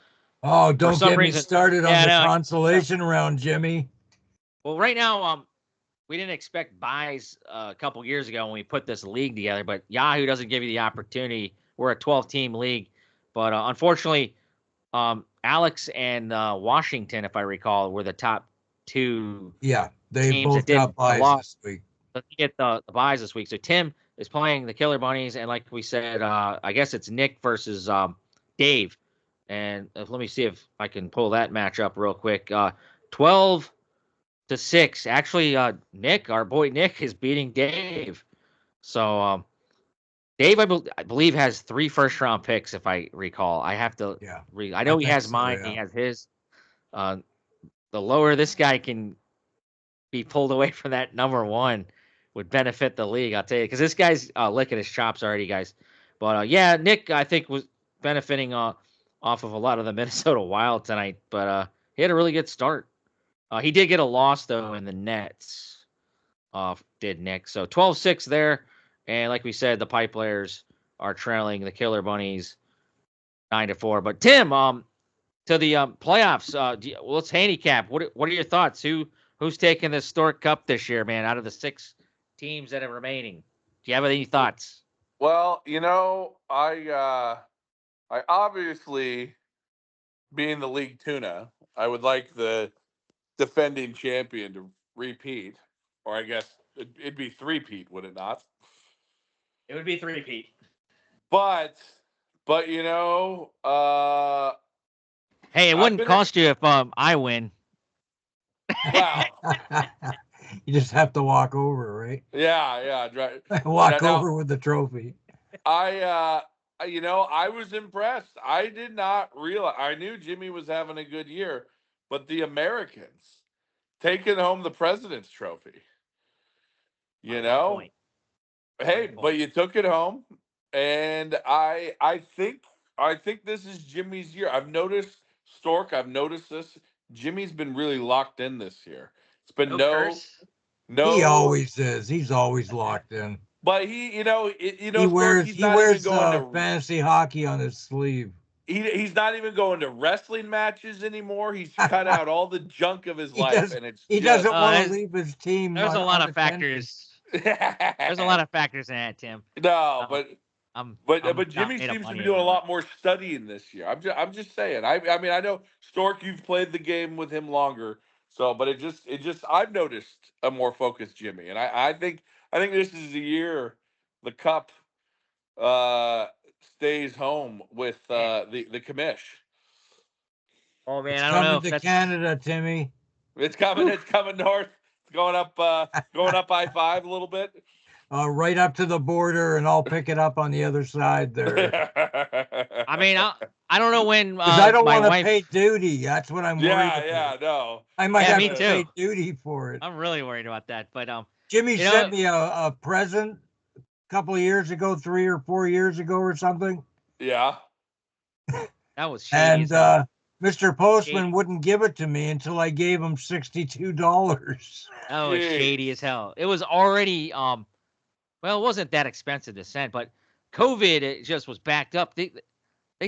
S1: For
S2: don't
S1: some
S2: get me
S1: reason,
S2: started on
S1: yeah,
S2: the
S1: no.
S2: consolation round, Jimmy.
S1: Well, right now, we didn't expect buys a couple years ago when we put this league together, but Yahoo doesn't give you the opportunity. We're a 12-team league, but unfortunately, Alex and Washington, if I recall, were the top two
S2: Yeah, they
S1: teams that
S2: both
S1: didn't
S2: got buys this week.
S1: get the buys this week. So Tim is playing the Killer Bunnies, and like we said, I guess it's Nick versus Dave. And let me see if I can pull that match up real quick. 12-6. Actually, Nick, our boy Nick, is beating Dave. So Dave, I believe, has 3 first-round picks, if I recall. I have to.
S2: Yeah,
S1: I know he has
S2: so,
S1: mine.
S2: yeah.
S1: He has his. The lower this guy can be pulled away from that number one would benefit the league. I'll tell you, because this guy's licking his chops already, guys. But yeah, Nick, I think, was benefiting off of a lot of the Minnesota Wild tonight. But he had a really good start. He did get a loss though in the Nets. Did Nick? So 12-6 there, and like we said, the Pipe Players are trailing the Killer Bunnies 9-4. But Tim, to the playoffs, let's handicap. What are your thoughts? Who's taking the Stork Cup this year, man? Out of the 6 teams that are remaining, do you have any thoughts?
S3: Well, I obviously, being the league tuna, I would like the defending champion to repeat, or I guess it'd be three-peat, would it not?
S1: It would be 3-peat.
S3: But
S1: Hey, it wouldn't cost you if I win.
S3: Wow.
S2: You just have to walk over, right?
S3: Yeah, right.
S2: Walk over with the trophy.
S3: I was impressed. I did not realize. I knew Jimmy was having a good year, but the Americans taking home the President's Trophy. Hey, but you took it home, and I think this is Jimmy's year. I've noticed Stork. I've noticed this. Jimmy's been really locked in this year. It's been no.
S2: He always is. He's always locked in.
S3: But
S2: he
S3: Stork,
S2: wears
S3: he's not even going to
S2: fantasy hockey on his sleeve.
S3: He's not even going to wrestling matches anymore. He's cut out all the junk of his life, and
S2: he doesn't want to leave his team.
S1: There's a lot of factors. There's a lot of factors in that, Tim.
S3: No, but Jimmy seems to be doing a lot more studying this year. I'm just saying. I mean, I know Stork, you've played the game with him longer, so but it just I've noticed a more focused Jimmy, and I think this is the year the cup stays home with the commish.
S1: Oh man,
S2: it's
S1: I don't know.
S2: Coming to Canada, Timmy.
S3: It's coming. It's coming north. It's going up I-5 a little bit.
S2: Right up to the border, and I'll pick it up on the other side there.
S1: I mean, I don't know when.
S2: Because I don't want to pay duty. That's what I'm worried about.
S3: Yeah, no.
S2: I might have to pay duty for it.
S1: I'm really worried about that. But
S2: Jimmy sent me a present a couple of years ago, 3 or 4 years ago or something.
S3: Yeah.
S1: That was shady.
S2: And Mr. Postman wouldn't give it to me until I gave him $62.
S1: That was shady as hell. It was already well, it wasn't that expensive to send, but COVID, it just was backed up. They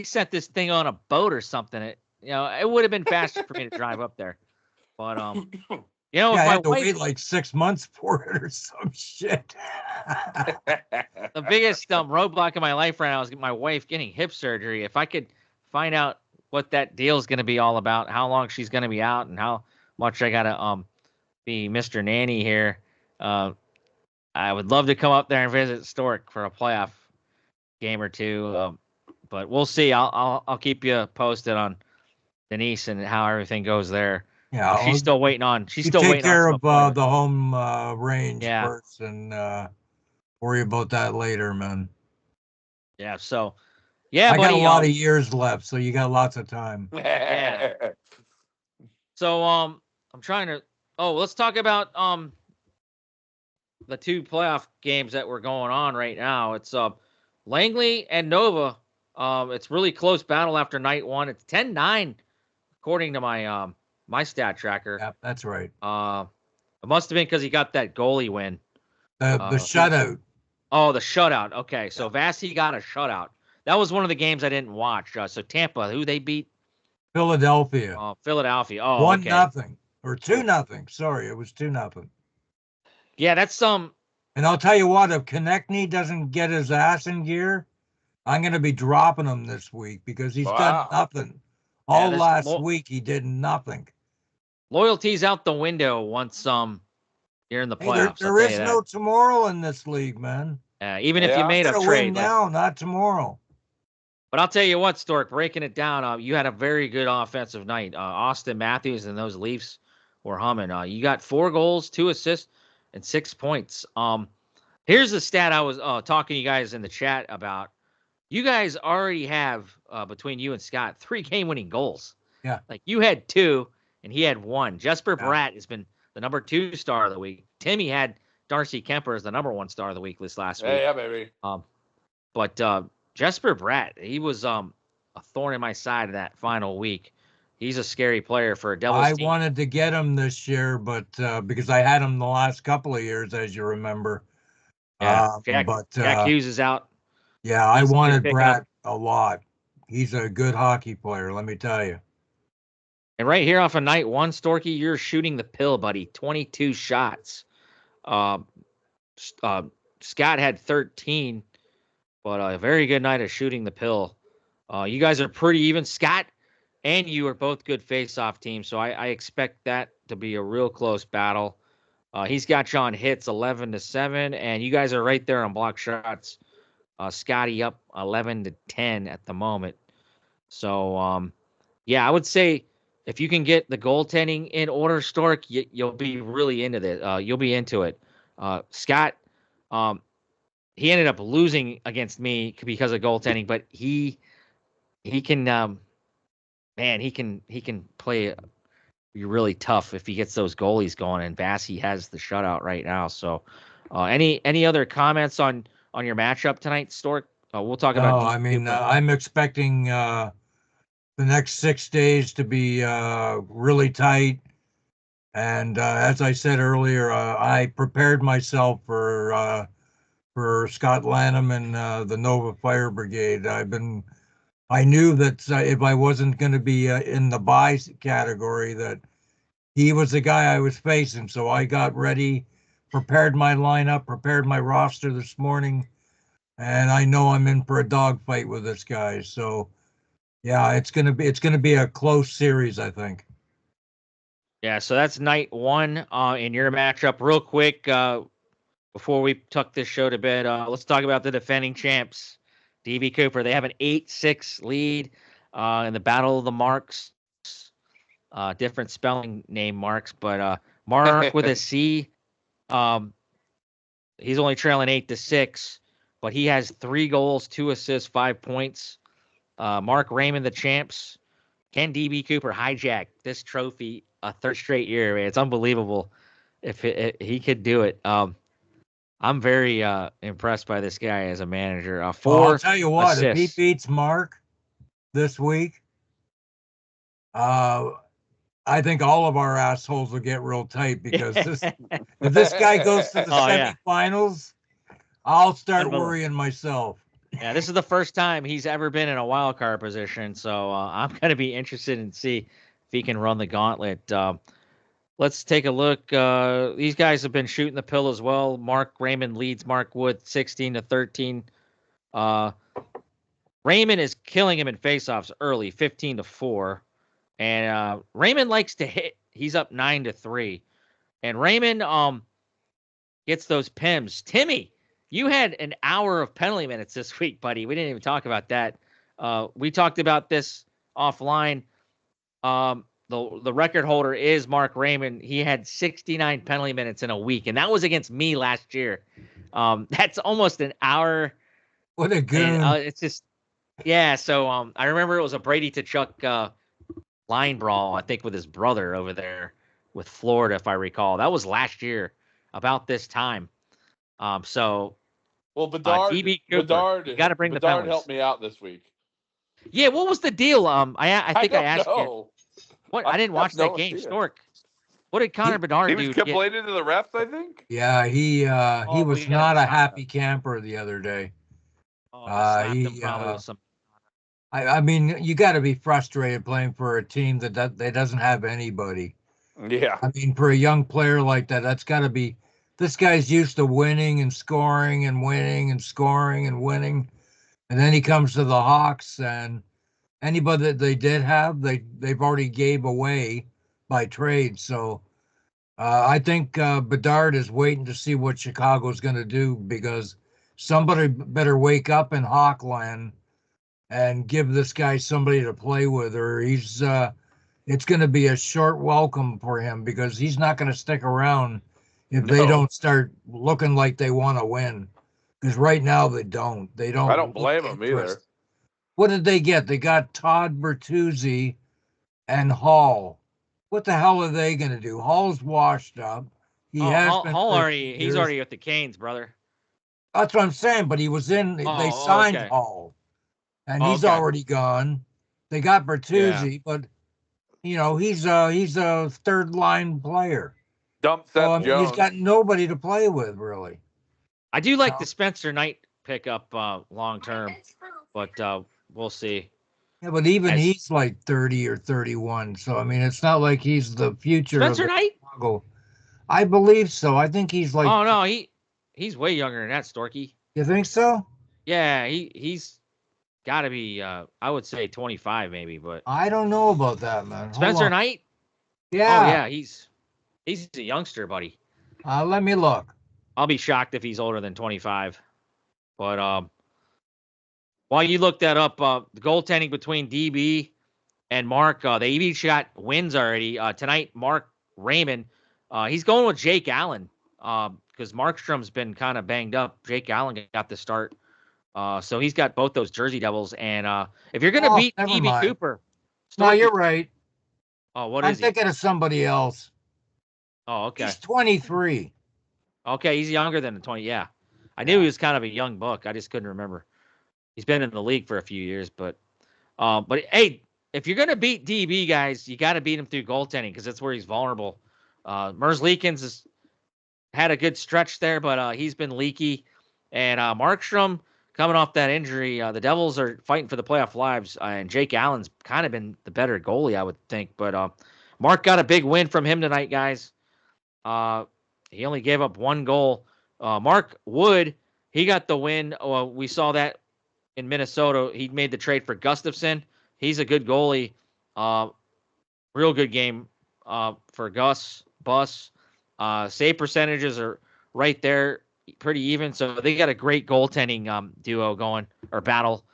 S1: sent this thing on a boat or something. It would have been faster for me to drive up there. But
S2: I had to wait like 6 months for it or some shit.
S1: The biggest roadblock in my life right now is my wife getting hip surgery. If I could find out what that deal is going to be all about, how long she's going to be out, and how much I got to be Mr. Nanny here, I would love to come up there and visit Stork for a playoff game or two. But we'll see. I'll keep you posted on Denise and how everything goes there.
S2: Yeah,
S1: she's still waiting on. She's still
S2: take
S1: waiting
S2: care
S1: on
S2: of the home range first, and worry about that later, man.
S1: Yeah. So, yeah,
S2: I got a lot of years left, so you got lots of time.
S1: Yeah. So, I'm trying to. Oh, let's talk about the 2 playoff games that were going on right now. It's Langley and Nova It's really close battle after night one. It's 10-9 according to my stat tracker.
S2: Yeah, that's right.
S1: It must have been because he got that goalie win.
S2: The shutout.
S1: Oh, the shutout. Okay, so Vasi got a shutout. That was one of the games I didn't watch. So Tampa, who they beat?
S2: Philadelphia.
S1: Philadelphia. Oh,
S2: 1-0 or 2-0. Sorry, it was 2-0.
S1: Yeah, that's some.
S2: And I'll tell you what, if Konechny doesn't get his ass in gear, I'm going to be dropping him this week because he's done nothing. All last week, he did nothing.
S1: Loyalty's out the window once you're in the playoffs.
S2: There is no tomorrow in this league, man.
S1: Even if you made a trade.
S2: Win now, not tomorrow.
S1: But I'll tell you what, Stork, breaking it down, you had a very good offensive night. Austin Matthews and those Leafs were humming. You got 4 goals, 2 assists, and 6 points. Here's the stat I was talking to you guys in the chat about. You guys already have, between you and Scott, 3 game-winning goals.
S2: Yeah.
S1: Like, you had 2, and he had 1. Jesper Bratt has been the number 2 star of the week. Timmy had Darcy Kemper as the number 1 star of the week this last week.
S3: Yeah, baby.
S1: But Jesper Bratt, he was a thorn in my side that final week. He's a scary player for a Devils team.
S2: I wanted to get him this year, but because I had him the last couple of years, as you remember.
S1: Yeah, Jack Hughes is out.
S2: Yeah, I wanted Bratt a lot. He's a good hockey player, let me tell you.
S1: And right here off of night one, Storky, you're shooting the pill, buddy. 22 shots. Scott had 13, but a very good night of shooting the pill. You guys are pretty even. Scott and you are both good face-off teams, so I expect that to be a real close battle. He's got you on hits 11-7, and you guys are right there on block shots. Scotty up 11-10 at the moment. So, yeah, I would say if you can get the goaltending in order, Stork, you'll be really into this. You'll be into it. Scott, he ended up losing against me because of goaltending, but he can, man, he can play really tough if he gets those goalies going. And Vasi has the shutout right now. So, any other comments on your matchup tonight, Stork? We'll talk about.
S2: I mean, I'm expecting the next 6 days to be really tight. And as I said earlier, I prepared myself for Scott Lanham and the Nova Fire Brigade. I knew that if I wasn't going to be in the buy category, that he was the guy I was facing. So I got ready, prepared my lineup, prepared my roster this morning, and I know I'm in for a dogfight with this guy. So, yeah, it's gonna be a close series, I think.
S1: Yeah, so that's night one in your matchup. Real quick, before we tuck this show to bed, let's talk about the defending champs, DB Cooper. They have an 8-6 lead in the Battle of the Marks. Different spelling name Marks, but Mark with a C. He's only trailing 8-6, but he has 3 goals, 2 assists, 5 points. Mark Raymond, the champs. Can DB Cooper hijack this trophy a third straight year? Man, it's unbelievable if he could do it. I'm very impressed by this guy as a manager.
S2: I'll tell you what, if he beats Mark this week, I think all of our assholes will get real tight because if this guy goes to the semifinals, I'll start worrying myself.
S1: Yeah, this is the first time he's ever been in a wild card position, so I'm going to be interested in see if he can run the gauntlet. Let's take a look. These guys have been shooting the pill as well. Mark Raymond leads Mark Wood 16-13. Raymond is killing him in faceoffs early, 15-4. And Raymond likes to hit. He's up 9-3. And Raymond gets those PIMs. Timmy, you had an hour of penalty minutes this week, buddy. We didn't even talk about that. We talked about this offline. The record holder is Mark Raymond. He had 69 penalty minutes in a week, and that was against me last year. That's almost an hour.
S2: What a goon.
S1: It's just, yeah. So I remember it was a Brady Tkachuk line brawl, I think, with his brother over there with Florida, if I recall. That was last year about this time.
S3: Well, Bedard,
S1: DB Cooper, you got to bring the penalties.
S3: Helped me out this week.
S1: Yeah, what was the deal? I think I
S3: don't
S1: asked you.
S3: know.
S1: What?
S3: I
S1: I didn't
S3: have
S1: watch that
S3: no
S1: game.
S3: idea.
S1: Stork. What did Connor
S2: He,
S3: He
S1: Bedard
S3: was
S1: do to get?
S3: complaining to the refs, I think.
S2: yeah, he
S1: Oh,
S2: was
S1: he got
S2: not a
S1: slapped.
S2: happy camper the other day.
S1: Oh, he slapped him
S2: He
S1: probably with some.
S2: I mean, you got to be frustrated playing for a team that doesn't have anybody.
S3: Yeah.
S2: I mean, for a young player like that, that's got to be. This guy's used to winning and scoring and winning and scoring and winning, and then he comes to the Hawks, and anybody that they did have, they've already gave away by trade. So I think Bedard is waiting to see what Chicago's going to do because somebody better wake up in Hawkland and give this guy somebody to play with, or it's going to be a short welcome for him because he's not going to stick around if they
S3: No,
S2: don't start looking like they want to win. Because right now they don't. They
S3: I
S2: don't
S3: don't
S2: look
S3: blame him either.
S2: interested. What did they get? They got Todd Bertuzzi and Hall. What the hell are they going to do? Hall's washed up. He
S1: Oh,
S2: has been
S1: Hall
S2: for a few
S1: already. He's
S2: years.
S1: already with the Canes, brother.
S2: That's what I'm saying. But he was in. They
S1: Oh,
S2: signed
S1: okay.
S2: Hall, and
S1: Oh,
S2: he's
S1: okay.
S2: already gone. They got
S1: Yeah.
S2: Bertuzzi, but he's a third line player.
S3: Dump
S2: So
S3: Seth
S2: I mean, he's
S3: Jones.
S2: got nobody to play with really.
S1: I do like the
S2: No.
S1: Spencer Knight pickup long term, but we'll see.
S2: Yeah, but even
S1: As
S2: he's like 30 or 31. So I mean, it's not like he's the future of
S1: Spencer
S2: the
S1: Knight?
S2: Chicago. I believe so. I think he's like.
S1: Oh no, he's way younger than that, Storky.
S2: You think so?
S1: Yeah, he's got to be. I would say 25 maybe, but
S2: I don't know about that, man. Hold
S1: Spencer
S2: on.
S1: Knight. Oh
S2: Yeah.
S1: yeah, he's a youngster, buddy.
S2: Let me look.
S1: I'll be shocked if he's older than 25. But while you look that up, the goaltending between DB and Mark, they each got wins already. Tonight, Mark Raymond, he's going with Jake Allen because Markstrom's been kind of banged up. Jake Allen got the start. So he's got both those Jersey Devils. And if you're going to
S2: Oh,
S1: beat
S2: never
S1: DB
S2: mind.
S1: Cooper,
S2: No,
S1: Storky.
S2: you're right.
S1: Oh, what
S2: I'm
S1: is he?
S2: thinking of somebody else.
S1: Oh, okay.
S2: He's 23.
S1: Okay, he's younger than the 20. Yeah. I knew
S2: Yeah.
S1: he was kind of a young buck. I just couldn't remember. He's been in the league for a few years, but hey, if you're gonna beat DB guys, you got to beat him through goaltending because that's where he's vulnerable. Merzlikins has had a good stretch there, but he's been leaky. And Markstrom coming off that injury, the Devils are fighting for the playoff lives, and Jake Allen's kind of been the better goalie, I would think. But Mark got a big win from him tonight, guys. He only gave up one goal. Mark Wood, he got the win. We saw that in Minnesota. He made the trade for Gustafson. He's a good goalie. Real good game for Gus Bus. Save percentages are right there, pretty even. So they got a great goaltending duo going or battle.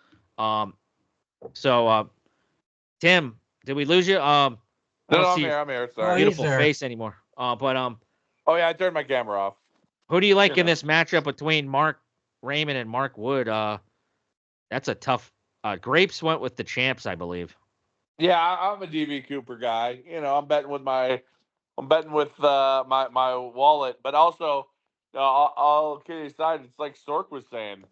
S1: So Tim, did we lose you? I don't
S3: No,
S1: see your
S3: I'm here.
S2: Oh,
S3: Sorry.
S2: he's
S1: beautiful
S2: there.
S1: face anymore. But
S3: Oh yeah, I turned my camera off.
S1: who do you like
S3: You
S1: in
S3: know.
S1: this matchup between Mark Raymond and Mark Wood? That's a tough. Grapes went with the champs, I believe.
S3: Yeah, I'm a DB Cooper guy. I'm betting with my wallet, but also, all kidding aside, it's like Stork was saying.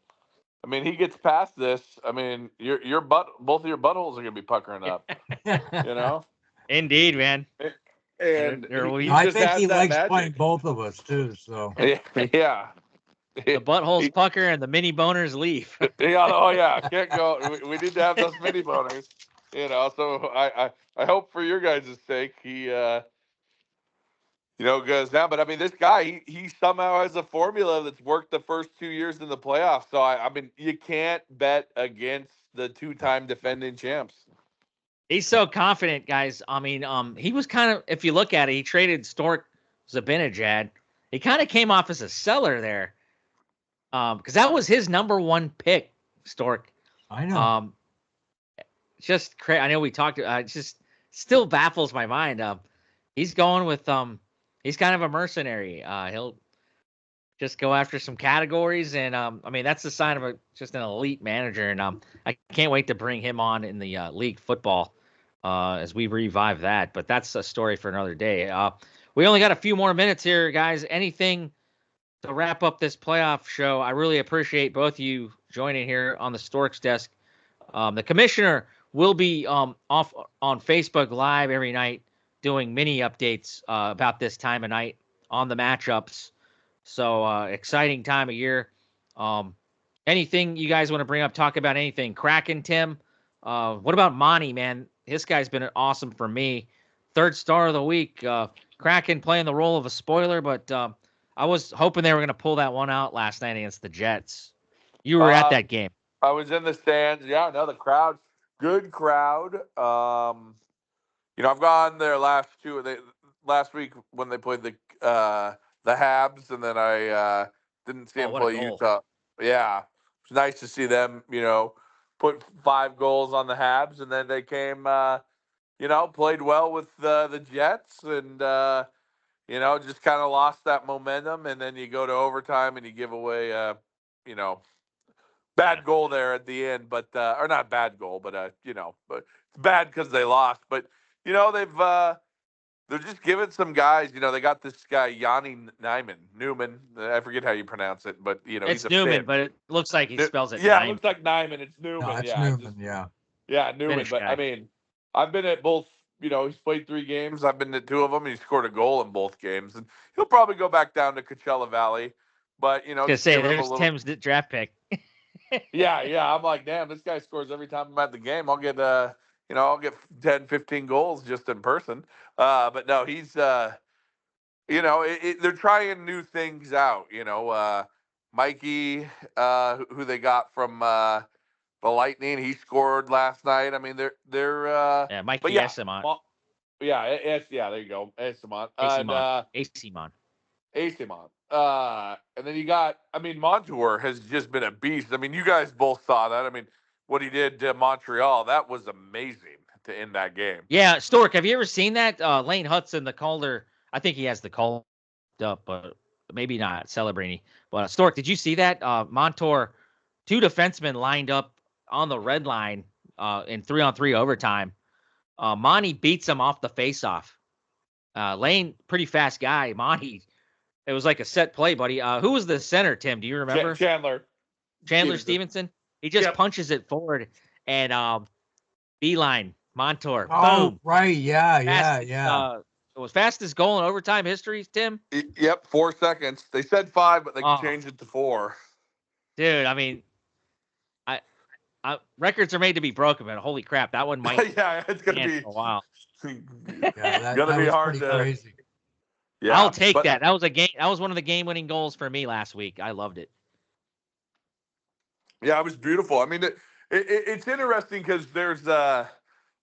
S3: I mean, he gets past this. I mean, both of your buttholes are gonna be puckering up. You know,
S1: Indeed, man. And
S3: and
S1: there
S3: he
S1: we
S2: I
S3: just
S2: think
S3: has
S2: he
S3: that
S2: likes playing
S3: magic.
S2: both of us too. So
S3: Yeah.
S1: the buttholes
S3: He-
S1: pucker and the mini boners leave.
S3: yeah, oh yeah, can't go. We need to have those mini boners, So I hope for your guys' sake he goes down. But I mean, this guy he somehow has a formula that's worked the first 2 years in the playoffs. So I mean, you can't bet against the two-time defending champs.
S1: He's so confident, guys. I mean, he was kind of, if you look at it, he traded Stork Zibanejad. He kind of came off as a seller there, because that was his number one pick, Stork.
S2: I know.
S1: Just crazy. I know we talked. It just still baffles my mind. He's going with he's kind of a mercenary. He'll just go after some categories, and I mean that's the sign of just an elite manager. And I can't wait to bring him on in the league football as we revive that. But that's a story for another day. We only got a few more minutes here, guys. Anything to wrap up this playoff show? I really appreciate both of you joining here on the Storks desk. The commissioner will be off on Facebook Live every night doing mini updates about this time of night on the matchups. So exciting time of year. Anything you guys want to bring up? Talk about anything? Kraken, Tim. What about Monty, man? This guy's been awesome for me. Third star of the week. Kraken playing the role of a spoiler, but I was hoping they were going to pull that one out last night against the Jets. You were at that game.
S3: I was in the stands. Yeah, no, the crowd, good crowd. I've gone there last week when they played the Habs, and then I didn't see them play Utah. Yeah, it's nice to see them. Put 5 goals on the Habs, and then they came. Played well with the Jets, and just kind of lost that momentum, and then you go to overtime and you give away bad goal there at the end, but or not bad goal, but but it's bad because they lost. But they're just giving some guys. They got this guy Yanni Newman. I forget how you pronounce it, but
S1: it's
S3: he's
S1: Newman,
S3: Finn.
S1: but it looks like he spells it.
S3: Yeah, it looks like Nyman. It's Newman.
S2: No, it's
S3: yeah,
S2: Newman.
S3: yeah, Newman.
S1: Finnish
S3: But
S1: guy.
S3: I mean, I've been at both. He's played 3 games. I've been to 2 of them. And he scored a goal in both games, and he'll probably go back down to Coachella Valley. But
S1: just say there's Tim's draft pick.
S3: Yeah. I'm like, damn, this guy scores every time I'm at the game. I'll get I'll get 10, 15 goals just in person. But no, he's they're trying new things out. Mikey, who they got from the Lightning, he scored last night. I mean, they're
S1: Mikey Esamont.
S3: Yeah, there you go, Esamont.
S1: Esamont.
S3: And then you got, Montour has just been a beast. I mean, you guys both saw that. I mean, what he did to Montreal, that was amazing to end that game.
S1: Yeah, Stork, have you ever seen that? Lane Hudson, the Calder, I think he has the Calder up, but maybe not, Celebrini. But Stork, did you see that? Montour, 2 defensemen lined up on the red line in 3-on-3 overtime. Monty beats him off the faceoff. Lane, pretty fast guy. Monty, it was like a set play, buddy. Who was the center, Tim? Do you remember?
S3: Chandler
S1: Stevenson. He just punches it forward and beeline Montour.
S2: Oh,
S1: boom.
S2: Right. Yeah.
S1: It was fastest goal in overtime history, Tim.
S3: Yep, 4 seconds. They said 5, but they changed it to 4.
S1: Dude, I mean, records are made to be broken, but holy crap, that one might.
S3: Yeah, it's gonna be
S1: a while.
S3: Gonna be hard to.
S2: Crazy.
S1: Yeah, I'll take that. That was a game. That was one of the game-winning goals for me last week. I loved it.
S3: Yeah, it was beautiful. I mean, it's interesting because there's a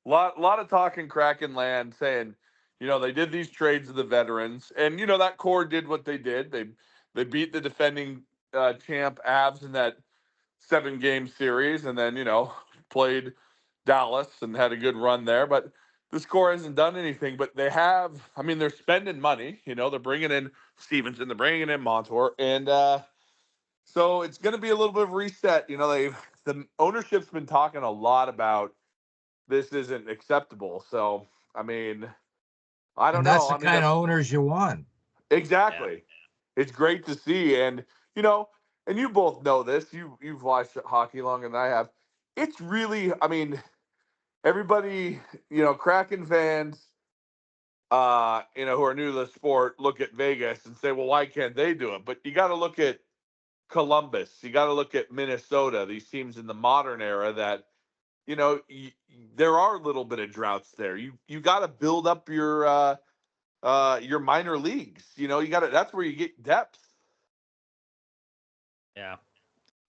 S3: lot of talk in Kraken land saying, they did these trades of the veterans, and that core did what they did. They beat the defending champ Avs in that 7-game series, and then played Dallas and had a good run there. But the score hasn't done anything. But they have. I mean, they're spending money. They're bringing in Stevenson, they're bringing in Montour, and so it's going to be a little bit of reset. The ownership's been talking a lot about this isn't acceptable. So I mean, I don't know.
S2: That's the kind of owners you want.
S3: Exactly. Yeah. It's great to see, and and you both know this. You've watched hockey longer than I have. It's really, I mean, everybody, Kraken fans, who are new to the sport, look at Vegas and say, well, why can't they do it? But you got to look at Columbus. You got to look at Minnesota. These teams in the modern era that, there are a little bit of droughts there. You got to build up your minor leagues. You got to. That's where you get depth.
S1: Yeah.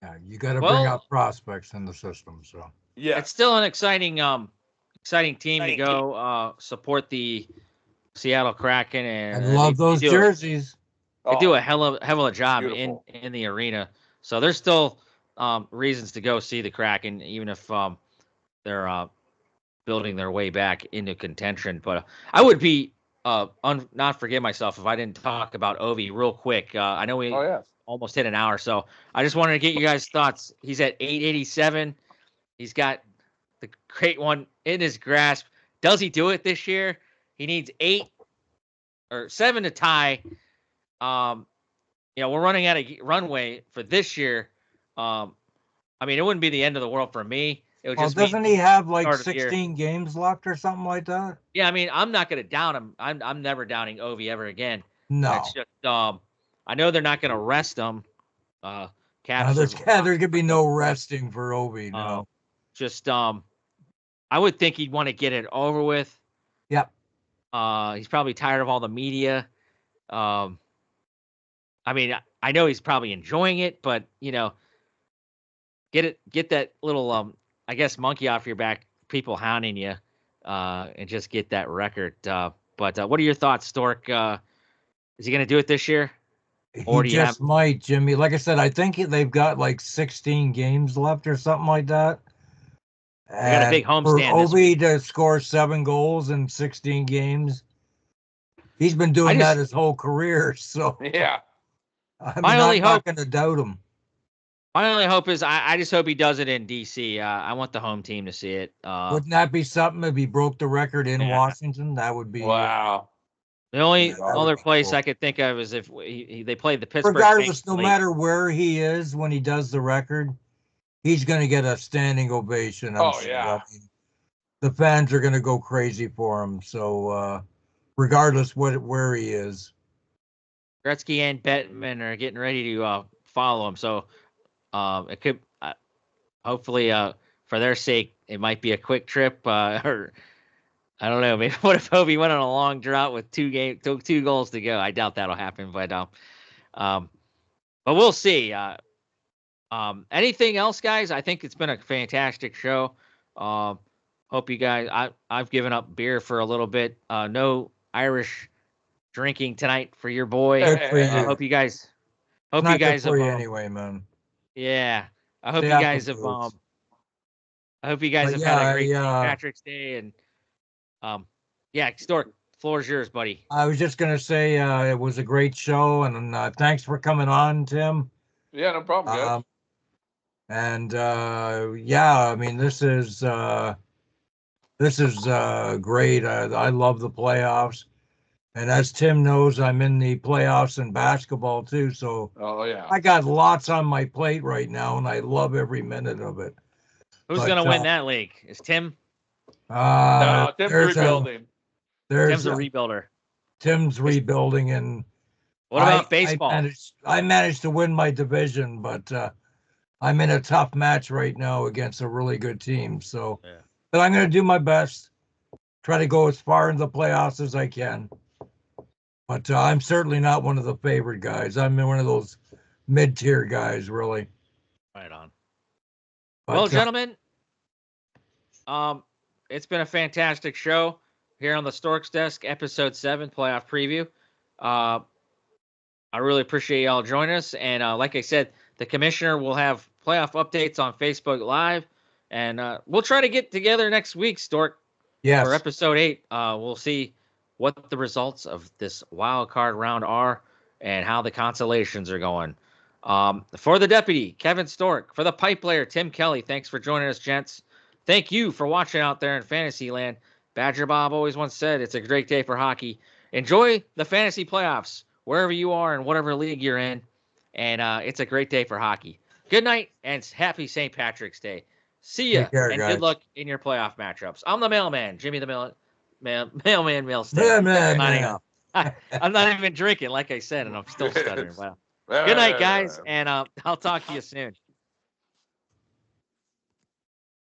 S2: Yeah, you got to bring up prospects in the system. So
S3: yeah,
S1: it's still an exciting team to go support the Seattle Kraken and
S2: love those jerseys.
S1: They do a hell of a job in the arena. So there's still reasons to go see the Kraken, even if they're building their way back into contention. But I would be not forgive myself if I didn't talk about Ovi real quick. I know we almost hit an hour, so I just wanted to get you guys' thoughts. He's at 887. He's got the great one in his grasp. Does he do it this year? He needs 8 or 7 to tie. We're running out of runway for this year. I mean, it wouldn't be the end of the world for me It would
S2: Well,
S1: just mean
S2: doesn't he have like
S1: start of the year.
S2: 16 games left or something like that?
S1: Yeah, I mean, I'm not going to down him. I'm never downing Ovi ever again.
S2: No.
S1: It's just I know they're not going to rest him. Caps
S2: There's
S1: are
S2: could be no resting for Ovi. No.
S1: Just I would think he'd want to get it over with.
S2: Yep.
S1: He's probably tired of all the media. I mean, I know he's probably enjoying it, but get that little I guess monkey off your back, people hounding you, and just get that record. But what are your thoughts, Stork? Is he going to do it this year?
S2: Or he just might, Jimmy. Like I said, I think they've got like 16 games left or something like that.
S1: They got a big homestand.
S2: For Ovi to score 7 goals in 16 games, he's been doing that his whole career. So
S3: yeah,
S2: I'm not going to doubt him.
S1: My only hope is I just hope he does it in DC. I want the home team to see it.
S2: Wouldn't that be something if he broke the record in Washington? That would be
S3: wow.
S1: The only other place I could think of is if they played the Pittsburgh.
S2: Regardless, no matter where he is when he does the record, he's going to get a standing ovation.
S3: Yeah.
S2: I mean, the fans are going to go crazy for him. So, regardless where he is,
S1: Gretzky and Bettman are getting ready to follow him. So, it could hopefully for their sake, it might be a quick trip or. I don't know. Maybe what if Ovi went on a long drought with 2 goals to go? I doubt that'll happen, but we'll see. Anything else, guys? I think it's been a fantastic show. Hope you guys. I've given up beer for a little bit. No Irish drinking tonight for your boy.
S2: Good for you.
S1: Hope you guys. Hope
S2: it's
S1: you guys
S2: good for you anyway, man.
S1: Yeah, I hope you guys have. I hope you guys have had a great St. Patrick's Day and. Yeah, Stork, floor's yours, buddy.
S2: I was just gonna say it was a great show, and thanks for coming on, Tim.
S3: Yeah, no problem, guys.
S2: And I mean, this is great. I love the playoffs, and as Tim knows, I'm in the playoffs in basketball too. So I got lots on my plate right now, and I love every minute of it.
S1: Who's gonna win that league? Is Tim?
S3: No, Tim's rebuilding.
S1: Tim's a rebuilder.
S2: Tim's rebuilding, and
S1: what about baseball?
S2: I managed to win my division, but I'm in a tough match right now against a really good team. So, but I'm going to do my best, try to go as far in the playoffs as I can. But I'm certainly not one of the favorite guys. I'm one of those mid-tier guys, really.
S1: Right on. But, well, gentlemen, it's been a fantastic show here on the Storks Desk, episode 7, playoff preview. I really appreciate y'all joining us. And like I said, the commissioner will have playoff updates on Facebook Live. And we'll try to get together next week, Stork.
S2: Yes.
S1: For episode 8. We'll see what the results of this wild card round are and how the consolations are going. For the deputy, Kevin Stork. For the pipe player, Tim Kelly. Thanks for joining us, gents. Thank you for watching out there in Fantasyland. Badger Bob always once said it's a great day for hockey. Enjoy the fantasy playoffs wherever you are and whatever league you're in. And it's a great day for hockey. Good night and happy St. Patrick's Day. See ya. And
S2: guys.
S1: Good luck in your playoff matchups. I'm the mailman, Jimmy the mailman Millstead. Signing off. I'm not even drinking, like I said, and I'm still stuttering. Wow. Good night, guys, and I'll talk to you soon.